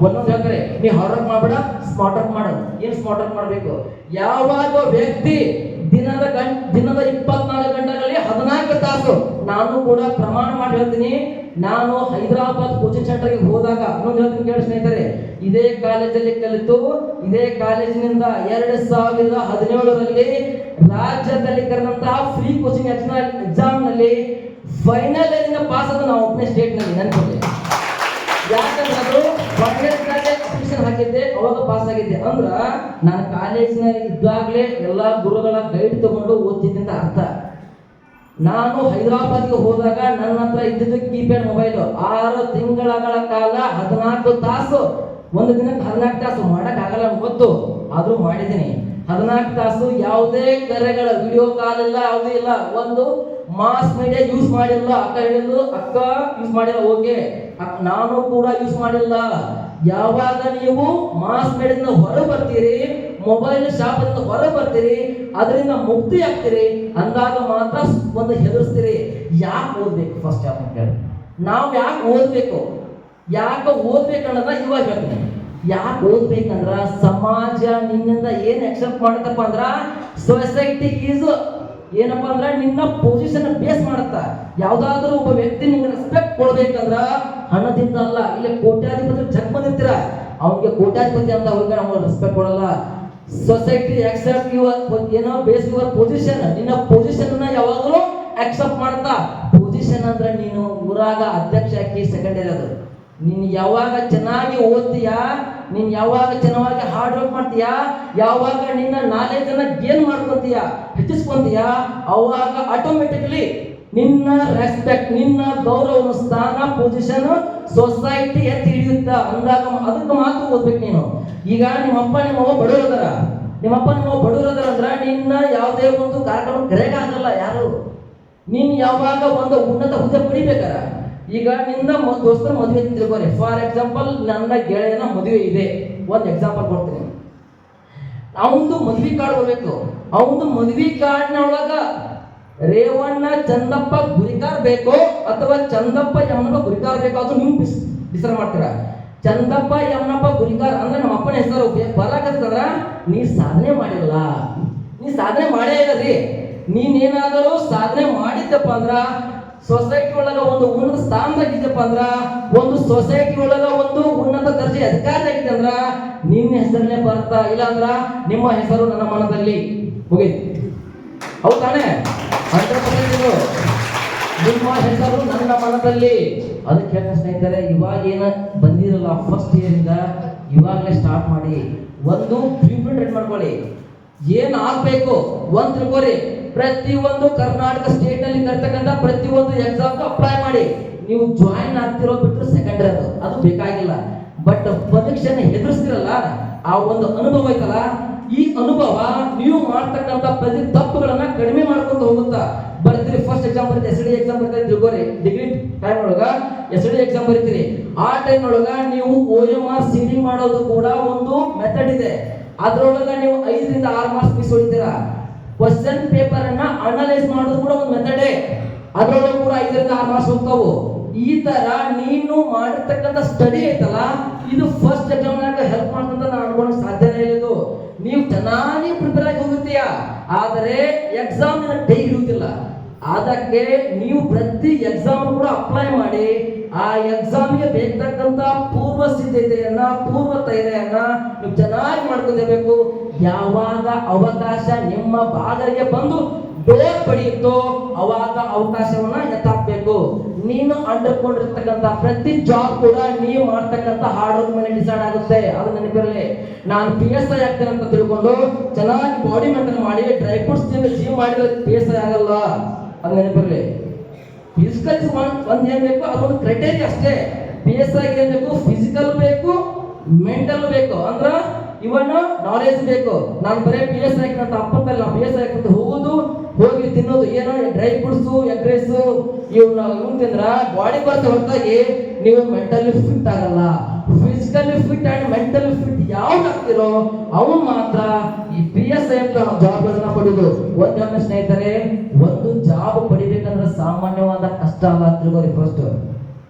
ಒಂದೊಂದು ಹೇಳ್ತಾರೆ, ನೀ ಹಾರ್ಡ್ ವರ್ಕ್ ಮಾಡ್ಬೇಡ, ಸ್ಮಾರ್ಟ್ ವರ್ಕ್ ಮಾಡು. ಏನ್ ಸ್ಮಾರ್ಟ್ ವರ್ಕ್ ಮಾಡ್ಬೇಕು? ಯಾವಾಗ ವ್ಯಕ್ತಿ ದಿನದ 24 ಗಂಟೆಗಳಲ್ಲಿ 14 ತಾಸು, ನಾನು ಕೂಡ ಪ್ರಮಾಣ ಮಾಡಿ ಹೇಳ್ತೀನಿ. ನಾನು ಹೈದರಾಬಾದ್ ಕೋಚಿಂಗ್ ಸೆಂಟರ್ಗೆ ಹೋದಾಗ ಇನ್ನೊಂದು ಹೇಳ್ತೀನಿ ಕೇಳಿ ಸ್ನೇಹಿತರೆ, ಇದೇ ಕಾಲೇಜಲ್ಲಿ ಕಲಿತು, ಇದೇ ಕಾಲೇಜಿನಿಂದ 2017ರಲ್ಲಿ ರಾಜ್ಯದಲ್ಲಿ ಕರೆದಂತಹ ಫ್ರೀ ಕೋಚಿಂಗ್ ಎಕ್ಸಾಮ್ ನಲ್ಲಿ ಫೈನಲ್ ಇಯರ್ ಪಾಸ್ ಆದ ನಾವು ಒಬ್ಬನೇ ಸ್ಟೇಟ್ ನಲ್ಲಿ ನೆನಪಿದೆ. ಯಾಕಂದ್ರೆ ಅದು ಅಪ್ಲಿಕೇಶನ್ ಹಾಕಿದ್ದೆ, ಅವಾಗ ಪಾಸ್ ಆಗಿದ್ದೆ. ಅಂದ್ರ ನಾನು ಕಾಲೇಜಿನಲ್ಲಿ ಇದ್ದಾಗಲೇ ಎಲ್ಲಾ ಗುರುಗಳ ಗೈಡ್ ತಗೊಂಡು ಓದ್ತಿದ್ದೆ ಅರ್ಥ. ನಾನು ಹೈದರಾಬಾದ್ಗೆ ಹೋದಾಗ ನನ್ನ ಹತ್ರ ಇದ್ದಿದ್ದು ಕೀಪ್ಯಾಡ್ ಮೊಬೈಲ್. 6 ತಿಂಗಳ ಕಾಲ 14 ತಾಸು, ಒಂದು ದಿನಕ್ಕೆ 14 ತಾಸು ಮಾಡಕ್ ಆಗಲ್ಲ ಗೊತ್ತು, ಆದ್ರೂ ಮಾಡಿದ್ದೀನಿ. 14 ತಾಸು ಯಾವುದೇ ಕರೆಗಳ ವಿಡಿಯೋ ಕಾಲ್ ಇಲ್ಲ, ಯಾವುದೂ ಇಲ್ಲ. ಒಂದು ಮಾಸ್ ಮೀಡಿಯಾ ಯೂಸ್ ಮಾಡಿಲ್ಲ. ಅಕ್ಕ ಯೂಸ್ ಮಾಡಿಲ್ಲ, ಓಕೆ. ನಾನು ಕೂಡ ಯೂಸ್ ಮಾಡಿಲ್ಲ. ಯಾವಾಗ ನೀವು ಮಾಸ್ ಮೀಡಿಯಾದಿಂದ ಹೊರ ಬರ್ತೀರಿ, ಮೊಬೈಲ್ ಶಾಪದಿಂದ ಹೊರ ಬರ್ತೀರಿ, ಅದರಿಂದ ಮುಕ್ತಿ ಆಗ್ತೀರಿ ಅಂದಾಗ ಮಾತ್ರ ಒಂದು ಹೆದರ್ಸ್ತೀರಿ. ಯಾಕೆ ಓದ್ಬೇಕು? ಫಸ್ಟ್ ಹೇಳಿ, ನಾವು ಯಾಕೆ ಓದ್ಬೇಕು? ಯಾಕೆ ಓದ್ಬೇಕನ್ನೋದ ಇವಾಗ ಹೇಳ್ತೀನಿ. ಯಾಕೆ ಓದ್ಬೇಕಂದ್ರ ಸಮಾಜ ನಿನ್ನಿಂದ ಏನ್ ಎಕ್ಸೆಪ್ಟ್ ಮಾಡತ್ತಪ್ಪ ಅಂದ್ರ ಸೊಸೈಟಿ ಈಸ್ ಏನಪ್ಪ ಅಂದ್ರ ನಿನ್ನ ಪೊಸಿಷನ್ ಬೇಸ್ ಮಾಡತ್ತ. ಯಾವ್ದಾದ್ರು ಒಬ್ಬ ವ್ಯಕ್ತಿ ನಿಮ್ಗೆ ರೆಸ್ಪೆಕ್ಟ್ ಕೊಡ್ಬೇಕಂದ್ರ ಹಣದಿಂದ ಅಲ್ಲ. ಇಲ್ಲಿ ಕೋಟ್ಯಾಧಿಪತಿ ಜಗ್ ಬಂದಿರ್ತೀರ, ಅವ್ನಿಗೆ ಕೋಟ್ಯಾಧಿಪತಿ ಅಂತ ಅವ್ರಿಗೆ ನಾವು ರೆಸ್ಪೆಕ್ಟ್ ಕೊಡಲ್ಲ. ಸೊಸೈಟಿ ಎಕ್ಸೆಪ್ಟ್ ಯುವರ್ ಏನೋ ಬೇಸ್ ಯುವರ್ ಪೊಸಿಷನ್. ನಿನ್ನ ಪೊಸಿಷನ್ ಯಾವಾಗಲೂ ಅಕ್ಸೆಪ್ಟ್ ಮಾಡ್ತಾ. ಪೊಸಿಷನ್ ಅಂದ್ರೆ ನೀನು ಊರಾಗ ಅಧ್ಯಕ್ಷ ಆಕಿ ಸೆಕೆಂಡರಿ. ಅದು ನೀನು ಯಾವಾಗ ಚೆನ್ನಾಗಿ ಓದ್ತೀಯಾ, ನೀನ್ ಯಾವಾಗ ಚೆನ್ನಾಗಿ ಹಾರ್ಡ್ ವರ್ಕ್ ಮಾಡ್ತೀಯಾ, ಯಾವಾಗ ನಿನ್ನ ನಾಲೆಜ್ ಅನ್ನ ಗೇನ್ ಮಾಡ್ಕೊಂತೀಯಾ, ಹೆಚ್ಚಿಸ್ಕೊಂತೀಯಾ, ಅವಾಗ ಆಟೋಮೆಟಿಕ್ಲಿ ನಿನ್ನ ರೆಸ್ಪೆಕ್ಟ್, ನಿನ್ನ ಗೌರವ, ಸ್ಥಾನ, ಪೊಸಿಷನ್ ಸೊಸೈಟಿ ಎತ್ತಿ ಹಿಡಿಯುತ್ತ ಅಂದಾಗ ಅದಕ್ಕೆ ಮಾತ್ರ ಓದ್ಬೇಕು ನೀನು. ಈಗ ನಿಮ್ಮಪ್ಪ ನಿಮ್ಮವ್ವ ಬಡವರದಾರ, ನಿಮ್ಮಪ್ಪ ನಿಮ್ಮವ್ವ ಬಡವರದಾರ ಅಂದ್ರ ನಿನ್ನ ಯಾವುದೇ ಒಂದು ಕಾರ್ಯಕ್ರಮ ಕರೆಯಾಗಲ್ಲ ಯಾರು. ನೀನ್ ಯಾವಾಗ ಒಂದು ಉನ್ನತ ಹುದ್ದೆ ಪಡಿಬೇಕಾರ, ಈಗ ನಿನ್ನ ದೋಸ್ತರ ಮದುವೆ ತಿಳ್ಕೊರಿ. ಫಾರ್ ಎಕ್ಸಾಂಪಲ್, ನನ್ನ ಗೆಳೆಯನ ಮದುವೆ ಇದೆ, ಒಂದು ಎಕ್ಸಾಂಪಲ್ ಕೊಡ್ತೀನಿ. ಅವಂದು ಮದ್ವಿ ಕಾರ್ಡ್ ಬರ್ಬೇಕು. ಅವಂದು ಮದ್ವಿ ಕಾರ್ಡ್ನ ಒಳಗ ರೇವಣ್ಣ ಚಂದಪ್ಪ ಗುರಿಕಾರ್ ಬೇಕೋ ಅಥವಾ ಚಂದಪ್ಪ ಯಮನಪ್ಪ ಗುರಿಕಾರ್ ಬೇಕೋ ಅದು ನೀವು ಡಿಸೈಡ್ ಮಾಡ್ತೀರಾ. ಚಂದಪ್ಪ ಯಮನಪ್ಪ ಗುರಿಕಾರ್ ಅಂದ್ರೆ ನಮ್ಮ ಅಪ್ಪನ ಹೆಸರು ಬರಾಕತ್ತಂದ್ರ ನೀ ಸಾಧನೆ ಮಾಡಿಲ್ಲ, ನೀ ಸಾಧನೆ ಮಾಡೇ ಇಲ್ಲ ರೀ. ನೀನೇನಾದರೂ ಸಾಧನೆ ಮಾಡಿದ್ದಪ್ಪ ಅಂದ್ರ, ಸೊಸೈಟಿ ಒಳಗ ಒಂದು ಉನ್ನತ ಸ್ಥಾನದಾಗಿದ್ದಪ್ಪ ಅಂದ್ರ, ಒಂದು ಸೊಸೈಟಿ ಒಳಗ ಒಂದು ಉನ್ನತ ದರ್ಜೆ ಅಧಿಕಾರಿ ಆಗಿದೆ ಅಂದ್ರ ನಿನ್ನ ಹೆಸರನ್ನೇ ಬರ್ತಾ. ಇಲ್ಲ ಅಂದ್ರ ನಿಮ್ಮ ಹೆಸರು ನನ್ನ ಮನದಲ್ಲಿ ಮುಗೀತು. ಹೌದು ತಾನೇ? 100% ನಿಮ್ಮ ಹೆಸರು ನನ್ನ ಮನದಲ್ಲಿ. ಅದಕ್ಕೆ ಹೇಳ ಸ್ನೇಹಿತರೆ, ಇವಾಗ ಏನ ಬಂದಿರಲ್ಲ ಫಸ್ಟ್ ಇಯರ್ ಇಂದ ಇವಾಗಲೇ ಸ್ಟಾರ್ಟ್ ಮಾಡಿ ಒಂದು ಬ್ಲೂ ಪ್ರಿಂಟ್ ರೆಡಿ ಮಾಡ್ಕೊಳ್ಳಿ. ಏನ್ ಆಗ್ಬೇಕು ಒಂದ್ ತಿಳ್ಕೊರಿ. ಪ್ರತಿಯೊಂದು ಕರ್ನಾಟಕ ಸ್ಟೇಟ್ ನಲ್ಲಿ ಕರ್ತಕ್ಕಂಥ ಪ್ರತಿಯೊಂದು ಎಕ್ಸಾಮ್ ಅಪ್ಲೈ ಮಾಡಿ. ನೀವು ಜಾಯಿನ್ ಆಗ್ತಿರೋ ಬಿಟ್ಟರೆ ಸೆಕೆಂಡರಿ ಅದು ಬೇಕಾಗಿಲ್ಲ. ಬಟ್ ಪರೀಕ್ಷೆನ ಎದುರಿಸ್ತಿರಲ್ಲ, ಆ ಒಂದು ಅನುಭವ ಐತಲ್ಲ, ಈ ಅನುಭವ ನೀವು ಮಾಡ್ತಕ್ಕಂಥ ಪ್ರತಿ ತಪ್ಪುಗಳನ್ನ ಕಡಿಮೆ ಮಾಡ್ಕೊಂತ ಹೋಗುತ್ತಾ. ಬರ್ತೀರಿ, ಫಸ್ಟ್ ಎಕ್ಸಾಮ್ ಬರೀತೀರಿ, ಎಸ್ ಡಿ ಎಕ್ಸಾಮ್ ಬರೀತೀರಿ ತಿಳ್ಕೊರಿ. ಡಿಗ್ರಿ ಟೈಮ್ ಒಳಗ ಎಸ್ ಡಿ ಎಕ್ಸಾಮ್ ಬರೀತೀರಿ. ಆ ಟೈಮ್ ಒಳಗ ನೀವು OMR ಸೀಡಿಂಗ್ ಮಾಡೋದು ಕೂಡ ಒಂದು ಮೆಥಡ್ ಇದೆ. ಅದ್ರೊಳಗ ನೀವು 5 ರಿಂದ 6 ಮಾರ್ಕ್ಸ್ ಮಿಸ್ ಹೊಡಿತೀರಾ. ಕ್ವಶನ್ ಪೇಪರ್ ಅನ್ನ ಅನಲೈಸ್ ಮಾಡೋದು ಕೂಡ ಒಂದು ಮೆಥಡೇ. ಅದ್ರೊಳಗೆ ಕೂಡ 5 ರಿಂದ 6 ಮಾರ್ಕ್ಸ್ ಹೋಗ್ತಾವು. ಈ ತರ ನೀನು ಮಾಡಿರ್ತಕ್ಕಂಥ ಸ್ಟಡಿ ಐತಲ್ಲ, ಇದು ಫಸ್ಟ್ ಎಕ್ಸಾಮ್ನಾಗ ಹೆಲ್ಪ್ ಮಾಡ್ತಂತ ನಾನು ಅನ್ಕೊಳ್ಳೋಕೆ ಸಾಧ್ಯನೇ ಇಲ್ಲ. ಇದು ನೀವು ಚೆನ್ನಾಗಿ ಪ್ರಿಪೇರ್ ಆಗಿ ಹೋಗಿರ್ತೀಯ, ಆದರೆ ಎಕ್ಸಾಮ್ ಕೈ ಹಿಡಿಯುತ್ತಿಲ್ಲ. ಅದಕ್ಕೆ ನೀವು ಪ್ರತಿ ಎಕ್ಸಾಮ್ ಕೂಡ ಅಪ್ಲೈ ಮಾಡಿ ಆ ಎಕ್ಸಾಮ್ಗೆ ಬೇಕಾದಂತ ಪೂರ್ವ ಸಿದ್ಧತೆಯನ್ನ, ಪೂರ್ವ ತಯಾರಿಯನ್ನ ನೀವು ಚೆನ್ನಾಗಿ ಮಾಡ್ಕೊಂಡಿರ್ಬೇಕು. ಯಾವಾಗ ಅವಕಾಶ ನಿಮ್ಮ ಬಾಗಿಲಿಗೆ ಬಂದು ಡೋರ್ ಪಡೆಯುತ್ತೋ ಅವಾಗ ಅವಕಾಶವನ್ನ ಎತ್ತಾಕ್ಬೇಕು. ನೀನು ಅಂಡರ್ಕೊಂಡಿರ್ತಕ್ಕಂಥ ಪ್ರತಿ ಜಾಬ್ ಕೂಡ ನೀವು ಮಾಡ್ತಕ್ಕಂಥ ಹಾರ್ಡ್ ವರ್ಕ್ ಮೇಲೆ ಡಿಸೈಡ್ ಆಗುತ್ತೆ. ಅದು ನೆನಪಿರಲಿ. ನಾನು PSI ಆಗ್ತೇನೆ ಅಂತ ತಿಳ್ಕೊಂಡು ಚೆನ್ನಾಗಿ ಬಾಡಿ ಮೇಂಟೈನ್ ಮಾಡಿ ಡ್ರೈ ಫ್ರೂಟ್ಸ್ ಜಿಮ್ ಮಾಡಿದ್ರೆ PSI ಆಗಲ್ಲ. ಅದು ನೆನಪಿರಲಿ. ಫಿಸಿಕಲ್ ಒಂದ್ ಏನ್ ಬೇಕು, ಅದೊಂದು ಕ್ರೈಟೇರಿಯಾ ಅಷ್ಟೇ. PSI ಏನ್ ಬೇಕು, ಫಿಸಿಕಲ್ ಬೇಕು, ಮೆಂಟಲ್ ಬೇಕು, ಅಂದ್ರ ಇವನ್ ನಾಲೆಜ್ ಬೇಕು. ನಾನು ಬರೇ PSI ಅಂತ ಅಪ್ಪಂತಲ್ಲ, PSI ಅಂತ ಹೋಗುದು, ಹೋಗಿ ತಿನ್ನೋದು ಏನೋ ಡ್ರೈ ಫ್ರೂಟ್ಸ್, ಎಗ್ ರೈಸ್ ಇವ್ನು ತಿಂದ್ರ ಬಾಡಿ ಬರ್ತದೆ ಹೊರತಾಗಿ ನೀವು ಮೆಂಟಲಿ ಫಿಟ್ ಆಗಲ್ಲ. Physically fit and mentally fit ಯಾವ್ದು ಆಗ್ತಿರೋ ಅವನು ಮಾತ್ರ ಈ PSI ಅಂತ ಜಾಬ್ ಗಳನ್ನ ಪಡೆಯೋದು. ಒಂದ್ ಸ್ನೇಹಿತರೆ, ಒಂದು ಜಾಬ್ ಪಡಿಬೇಕಂದ್ರೆ ಸಾಮಾನ್ಯವಾದ ಕಷ್ಟ ಅಲ್ಲ ತಿಳ್ಕೊರಿ. ಫಸ್ಟ್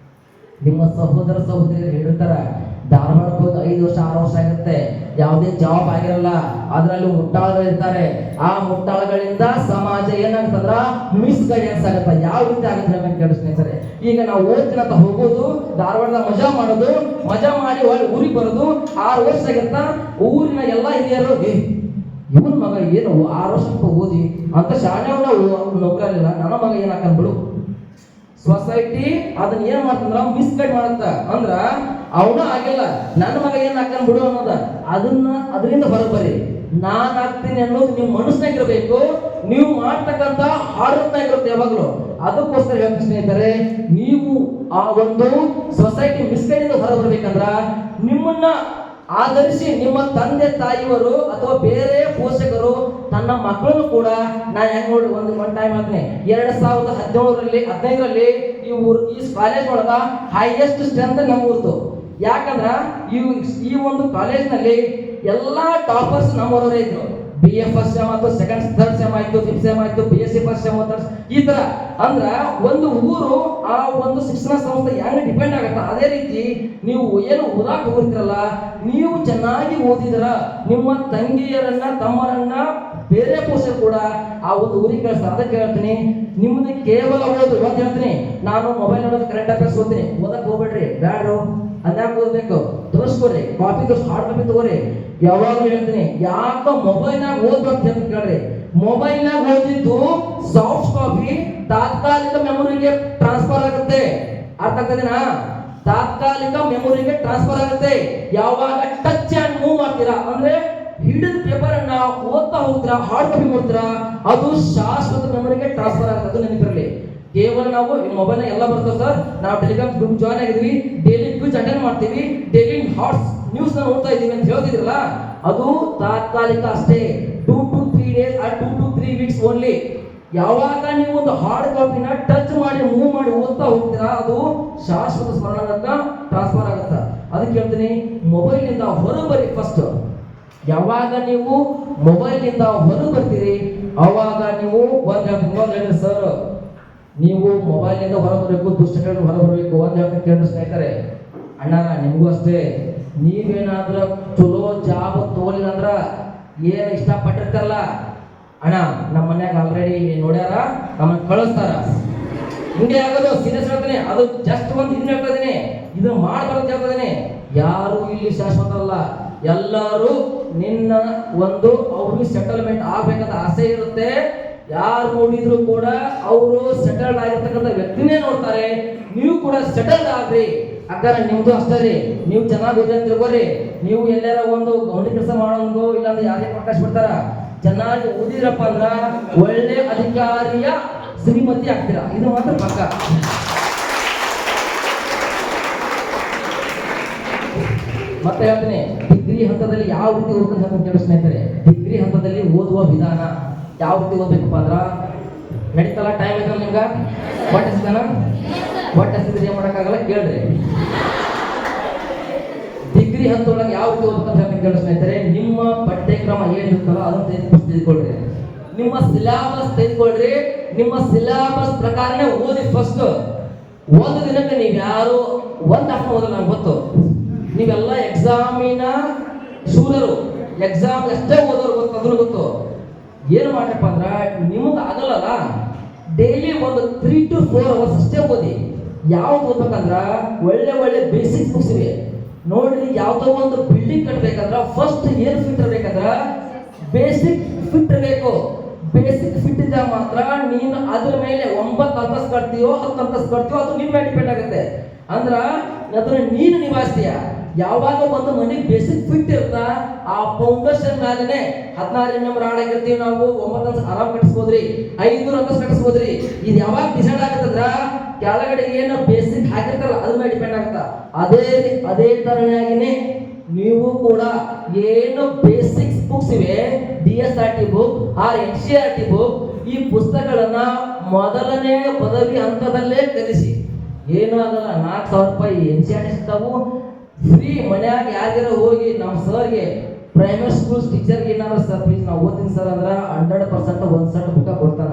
ನಿಮ್ಮ ಸಹೋದರ ಸಹೋದರಿಯರು ಹೇಳಿರ್ತಾರ, ಧಾರವಾಡಕ್ಕೆ ಹೋಗಿ 5 ವರ್ಷ 6 ವರ್ಷ ಆಗಿರುತ್ತೆ, ಯಾವುದೇ ಜಾಬ್ ಆಗಿರಲ್ಲ. ಅದರಲ್ಲಿ ಮುಟ್ಟಾಳಗಳು ಇರ್ತಾರೆ. ಆ ಮುಟ್ಟಾಳಗಳಿಂದ ಸಮಾಜ ಏನಾಗ್ತಂದ್ರ ಮಿಸ್ಗೈಡೆನ್ಸ್ ಆಗುತ್ತೆ. ಯಾವ ರೀತಿ ಆಗುತ್ತೆ ಕೇಳಿ ಸ್ನೇಹಿತರೆ. ಈಗ ನಾವು ಓದ್ತೀನಿ ಅಂತ ಹೋಗೋದು, ಧಾರವಾಡದ ಮಜಾ ಮಾಡೋದು, ಮಜಾ ಮಾಡಿ ಒಳ್ಳೆ ಊರಿಗೆ ಬರೋದು, 6 ವರ್ಷ ಆಗಿರ್ತಾ ಊರಿನ ಎಲ್ಲಾ ಹಿರಿಯರು ಇವನ್ ಮಗ ಏನು 6 ವರ್ಷ ಓದಿ ಅಂತ ಶಾಲೆ ನೌಕರಿಲ್ಲ, ನನ್ನ ಮಗ ಏನ್ ಹಾಕಂದ್ಬಿಡು. ಸೊಸೈಟಿ ಅದನ್ನ ಏನ್ ಮಾಡ್ತಂದ್ರ ಮಿಸ್ಗೈಡ್ ಮಾಡತ್ತ. ಅಂದ್ರ ಅವನು ಆಗಿಲ್ಲ, ನನ್ನ ಮಗ ಏನ್ ಹಾಕನ್ ಬಿಡು ಅನ್ನೋದ. ಅದರಿಂದ ಹೊರಬರಿ. ನಾನ್ ಆಗ್ತೀನಿ ಅನ್ನೋದು ನಿಮ್ ಮನಸ್ಸಿನಾಗಿರ್ಬೇಕು. ನೀವು ಮಾಡ್ತಕ್ಕಂತ ಹಾಡತ್ನಾಗಿರುತ್ತೆ ಯಾವಾಗ್ಲೂ. ಅದಕ್ಕೋಸ್ಕರ ಹೇಳ್ತೀನಿ ಸ್ನೇಹಿತರೆ, ನೀವು ಆ ಒಂದು ಸೊಸೈಟಿ ಮಿಸ್ಗೈಡ್ ಇಂದ ಹೊರಬರ್ಬೇಕಂದ್ರ ನಿಮ್ಮನ್ನ ಆಧರಿಸಿ ನಿಮ್ಮ ತಂದೆ ತಾಯಿಯವರು ಅಥವಾ ಬೇರೆ ಪೋಷಕರು ತನ್ನ ಮಕ್ಕಳನ್ನು ಕೂಡ ನಾ ಹೆಂಗ್ ನೋಡಿ ಒಂದು ಟೈಮ್ ಹೇಳ್ತೀನಿ, 2015ರಲ್ಲಿ ಈ ಕಾಲೇಜ್ ಒಳಗ ಹೈಯೆಸ್ಟ್ ಸ್ಟ್ರೆಂತ್ ನಮ್ಮ ಊರ್ದು. ಯಾಕಂದ್ರ ಈ ಒಂದು ಕಾಲೇಜ್ನಲ್ಲಿ ಎಲ್ಲಾ ಟಾಪರ್ಸ್ ನಮ್ಮವರೇ ಇದ್ರು. BA ಫಸ್ಟ್ ಸೆಮ್ ಆಯ್ತು, ಸೆಕೆಂಡ್ ಥರ್ಡ್ ಸೆಮ್ ಆಯ್ತು, 5th ಸೆಮ್ ಆಯ್ತು, BSc ಫಸ್ಟ್ ಸೆಮ್ ಈ ತರ. ಅಂದ್ರ ಒಂದು ಊರು ಆ ಒಂದು ಶಿಕ್ಷಣ ಸಂಸ್ಥೆ ಹೆಂಗ್ ಡಿಪೆಂಡ್ ಆಗತ್ತ, ಅದೇ ರೀತಿ ನೀವು ಏನು ಓದಾಕ ಹೋಗ್ತಿರಲ್ಲ, ನೀವು ಚೆನ್ನಾಗಿ ಓದಿದ್ರ ನಿಮ್ಮ ತಂಗಿಯರನ್ನ ತಮ್ಮರನ್ನ ಬೇರೆ ಪೋಷಕರು ಕೂಡ ಆ ಒಂದು ಊರಿಗೆ ಕಳಿಸ್ತಾರೆ. ಅದಕ್ಕೆ ಹೇಳ್ತೀನಿ, ನಿಮ್ದು ಕೇವಲ ಓದು. ಇವತ್ತು ಹೇಳ್ತೀನಿ, ನಾನು ಮೊಬೈಲ್ ನೋಡೋದು ಕರೆಂಟ್ ಅಫೇರ್ಸ್ ಓದ್ತೀನಿ, ಓದಕ್ ಹೋಗ್ಬೇಡ್ರಿ, ಬ್ಯಾಡ್ರು. ಅದ್ಯಾಕೆ ಓದ್ಬೇಕು, ತೋರಿಸ್ಕೋರಿ, ಕಾಪಿ ತೋರಿಸ್, ಹಾರ್ಡ್ ಕಾಪಿ ತಗೋರಿ. ಯಾವಾಗಲೂ ಹೇಳ್ತೀನಿ, ಯಾಕ ಮೊಬೈಲ್ನಾಗ ಓದ್ಬೇಕು ಅಂತ ಕೇಳ್ರಿ. ಮೊಬೈಲ್ನಾಗ ಓದಿದ್ದು ಸಾಫ್ಟ್ ಕಾಪಿ ತಾತ್ಕಾಲಿಕ ಮೆಮೊರಿಗೆ ಟ್ರಾನ್ಸ್ಫರ್ ಆಗುತ್ತೆ. ಅರ್ಥ ಆಗ್ತದೇನಾ? ತಾತ್ಕಾಲಿಕ ಮೆಮೊರಿಗೆ ಟ್ರಾನ್ಸ್ಫರ್ ಆಗುತ್ತೆ. ಯಾವಾಗ ಟಚ್ ಅಂಡ್ ಮೂವ್ ಮಾಡ್ತೀರಾ, ಅಂದ್ರೆ ಹಿಡಿದ ಪೇಪರ್ ಅನ್ನ ಓದ್ತಾ ಹೋಗ್ತೀರಾ, ಹಾರ್ಡ್ ಕಾಪಿ ಮಾಡ್ತೀರಾ, ಅದು ಶಾಶ್ವತ ಮೆಮೊರಿಗೆ ಟ್ರಾನ್ಸ್ಫರ್ ಆಗುತ್ತೆ. ಅದು ನೆನಪಿರಲಿ. ಕೇವಲ ನಾವು ಮೊಬೈಲ್ ಎಲ್ಲ ಬರ್ತದೆ ಸರ್, ನಾವು ಟೆಲಿಗ್ರಾಮ್ ಗ್ರೂಪ್ ಜಾಯ್ನ್ ಆಗಿದ್ವಿ, ಡೈಲಿ ಕ್ವಿಜ್ ಅಟೆಂಡ್ ಮಾಡ್ತೀವಿ, ಡೈಲಿ ಹಾಟ್ಸ್ ನ್ಯೂಸ್ ನೋಡ್ತಾ ಇದೀವಿ ಅಂತ ಹೇಳ್ತಿದ್ರಲ್ಲ, ಅದು ತಾತ್ಕಾಲಿಕ ಅಷ್ಟೇ. 2 to 3 days or 2 to 3 weeks only. ಯಾವಾಗ ನೀವು ಒಂದು ಹಾರ್ಡ್ ಕಾಪಿನ ಟಚ್ ಮಾಡಿ ಮೂವ್ ಮಾಡಿ ಓದ್ತಾ ಹೋಗ್ತೀರಾ, ಅದು ಶಾಶ್ವತ ಸ್ಮರಣಕ್ಕೆ ಟ್ರಾನ್ಸ್ಫರ್ ಆಗುತ್ತೆ. ಅದಕ್ಕೆ ಹೇಳ್ತೀನಿ, ಮೊಬೈಲ್ ನಿಂದ ಹೊರ ಬರಿ ಫಸ್ಟ್. ಯಾವಾಗ ನೀವು ಮೊಬೈಲ್ ನಿಂದ ಹೊರ ಬರ್ತೀರಿ ಅವಾಗ ನೀವು ಒಂದು ಸರ್, ನೀವು ಮೊಬೈಲ್ ನಿಂದ ಹೊರ ಬರಬೇಕು, ದುಶ್ಚಟಗಳಿಂದ ಹೊರ ಬರಬೇಕು. ಒಂದು ಹೇಳ್ತೀನಿ ಕೇಳಿದ್ರೆ ಸ್ನೇಹಿತರೆ, ಅಣ್ಣ ನಿಮಗೂ ಅಷ್ಟೇ, ನೀವೇನಾದ್ರೂ ಚಲೋ ಜಾಬ್ ತಗೊಲಿಲ್ಲ ಅಂದ್ರ ಏನು ಇಷ್ಟಪಟ್ಟಿರ್ತಾರಲ್ಲ ಅಣ್ಣ, ನಮ್ಮ ಮನ್ಯಾಗ ಆಲ್ರೆಡಿ ನೋಡ್ಯಾರ, ನಮ್ಮನ್ನ ಕಳಿಸ್ತಾರ. ಹಿಂಗೆ ಆಗೋದು, ಸೀರಿಯಸ್ ಹೇಳ್ತೀನಿ. ಅದು ಜಸ್ಟ್ ಒಂದು ಹಿಂದೆ ಹೇಳ್ತಾ ಇದೀನಿ, ಇದು ಮಾಡಬಾರ್ದು ಹೇಳ್ತಾ ಇದೀನಿ. ಯಾರು ಇಲ್ಲಿ ಶಾಶ್ವತ ಅಲ್ಲ. ಎಲ್ಲರೂ ನಿನ್ನ ಒಂದು ಅವ್ರಿಗೆ ಸೆಟಲ್ಮೆಂಟ್ ಆಗ್ಬೇಕಂತ ಆಸೆ ಇರುತ್ತೆ. ಯಾರು ನೋಡಿದ್ರು ಕೂಡ ಅವರು ಸೆಟಲ್ಡ್ ಆಗಿರ್ತಕ್ಕಂಥ ವ್ಯಕ್ತಿನೇ ನೋಡ್ತಾರೆ. ನೀವು ಕೂಡ ಸೆಟಲ್ಡ್ ಆಗ್ರಿ. ಅಕ್ಕಾರ ನಿಮ್ದು ಅಷ್ಟೇ ರೀ, ನೀವು ಚೆನ್ನಾಗಿ ಓದಿ ಅಂತ ತಿಳ್ಕೊರಿ. ನೀವು ಎಲ್ಲಾರ ಒಂದು ಗೌಂಡಿ ಕೆಲಸ ಮಾಡೋದು ಇಲ್ಲಾಂದ್ರೆ ಯಾರೇ ಪ್ರಕಾಶ ಬಿಡ್ತಾರ, ಚೆನ್ನಾಗಿ ಓದಿದ್ರಪ್ಪ ಅಂದ್ರ ಒಳ್ಳೆ ಅಧಿಕಾರಿಯ ಶ್ರೀಮತಿ ಆಗ್ತೀರಾ, ಇದು ಮಾತ್ರ ಪಕ್ಕ. ಮತ್ತೆ ಹೇಳ್ತೀನಿ, ಡಿಗ್ರಿ ಹಂತದಲ್ಲಿ ಯಾವ ರೀತಿ ಓದ್ಕೊಂಡು ಕೇಳಿ ಸ್ನೇಹಿತರೆ. ಡಿಗ್ರಿ ಹಂತದಲ್ಲಿ ಓದುವ ವಿಧಾನ ಯಾವ ರೀತಿ ಓದ್ಬೇಕಪ್ಪ ಅಂದ್ರ, ನಡೀತಲ್ಲ ಟೈಮ್ ಐತಲ್ಲ ನಿಮ್ಗ, ಹೊಟ್ಟೆ ಹಸಿದಾನ, ಹೊಟ್ಟೆ ಹಸಿದ್ರೆ ಏನ್ ಮಾಡೋಕ್ಕಾಗಲ್ಲ, ಕೇಳ್ರಿ. ಡಿಗ್ರಿ ಹಂತದೊಳಗೆ ಯಾವ ರೀತಿ ಓದ್ಬೇಕಂತ ಕೇಳಿ ಸ್ನೇಹಿತರೆ, ನಿಮ್ಮ ಪಠ್ಯಕ್ರಮ ಏನಿರುತ್ತಲ್ಲ ಅದನ್ನು ತೆಗೆದುಕೊಳ್ರಿ. ನಿಮ್ಮ ಸಿಲೆಬಸ್ ತೆಗೆದುಕೊಳ್ರಿ. ನಿಮ್ಮ ಸಿಲೆಬಸ್ ಪ್ರಕಾರನೇ ಓದಿ ಫಸ್ಟ್. ಒಂದು ದಿನಕ್ಕೆ ನೀವು ಯಾರು ಒಂದು ಹಾಕೊಂಡು ಓದಲ್ಲ, ನಂಗೆ ಗೊತ್ತು. ನೀವೆಲ್ಲ ಎಕ್ಸಾಮಿನ ಶೂರರು, ಎಕ್ಸಾಮ್ ಎಷ್ಟೇ ಓದೋರು ಗೊತ್ತು, ಅದ್ರ ಗೊತ್ತು. ಏನು ಮಾಡಪ್ಪ ಅಂದ್ರ, ನಿಮ್ಗೆ ಆಗಲ್ಲ, ಡೈಲಿ ಒಂದು 3 to 4 hours ಅಷ್ಟೇ ಓದಿ. ಯಾವ್ದು ಓದ್ಬೇಕಂದ್ರ ಒಳ್ಳೆ ಒಳ್ಳೆ ಬೇಸಿಕ್ ಬುಕ್ಸ್ ಇವೆ ನೋಡ್ರಿ. ಯಾವ್ದೋ ಒಂದು ಬಿಲ್ಡಿಂಗ್ ಕಟ್ಟಬೇಕಂದ್ರ ಫಸ್ಟ್ ಏನ್ ಫಿಟ್ ಇರ್ಬೇಕಂದ್ರ ಬೇಸಿಕ್ ಫಿಟ್ ಇರಬೇಕು. ಬೇಸಿಕ್ ಫಿಟ್ ಇದ್ದಾಗ ಮಾತ್ರ ನೀನು ಅದ್ರ ಮೇಲೆ 9 ಅಂತಸ್ತು ಕಟ್ತೀಯೋ 10 ಅಂತಸ್ತು ಕಟ್ತೀಯೋ ಅದು ನಿನ್ ಮೇಲೆ ಡಿಪೆಂಡ್ ಆಗುತ್ತೆ. ಅಂದ್ರ ಅದನ್ನ ನೀನು ನಿಭಾಯಿಸ್ತೀಯ. ಯಾವಾಗ ಒಂದು ಮನೆಗೆ ಬೇಸಿಕ್ ಫಿಟ್ ಇರ್ತಾ, ಆ ಫೌಂಡೇಶನ್ ಮೇಲೆನೆ 16 ನಂಬರ್ ಆಡಾಗಿರ್ತೀವಿ ನಾವು, 9 ಅಂತಸ್ತು ಆರಾಮ್ ಕಟ್ಟಿಸ್ಬೋದ್ರಿ, 500 ಅಂತಸ್ತು ಕಟ್ಟಿಸ್ಬೋದ್ರಿ. ಇದು ಯಾವಾಗ ಡಿಸೈಡ್ ಆಗತ್ತಂದ್ರ ಕೆಳಗಡೆ ಏನು ಬೇಸಿಕ್ ಹಾಕಿರ್ತಾರಲ್ಲ ಅದ್ರ ಮೇಲೆ ಡಿಪೆಂಡ್ ಆಗುತ್ತಾ. ಅದೇ ತರನಾಗಿನೇ ನೀವು ಕೂಡ ಏನು ಬೇಸಿಕ್ಸ್ ಬುಕ್ಸ್ ಇವೆ, DSRT book or NCERT book, ಈ ಪುಸ್ತಕಗಳನ್ನ ಮೊದಲನೇ ಪದವಿ ಹಂತದಲ್ಲೇ ಕಲಿಸಿ. ಏನು ಆಗಲ್ಲ, 4,000 ರೂಪಾಯಿ NCERT ಸಿಗ್ತಾವು ಫ್ರೀ. ಮನ್ಯಾಗ ಯಾರಿಗಾರ ಹೋಗಿ ನಮ್ಮ ಸರ್ಗೆ, ಪ್ರೈಮರಿ ಸ್ಕೂಲ್ ಟೀಚರ್ಗೆ ಏನಾದ್ರು ಸರ್ ಪ್ಲೀಸ್ ನಾವು ಓದ್ತೀನಿ ಸರ್ ಅಂದ್ರ 100% ಒಂದು ಸೆಟ್ ಬುಕ್ ಕೊಡ್ತಾನ.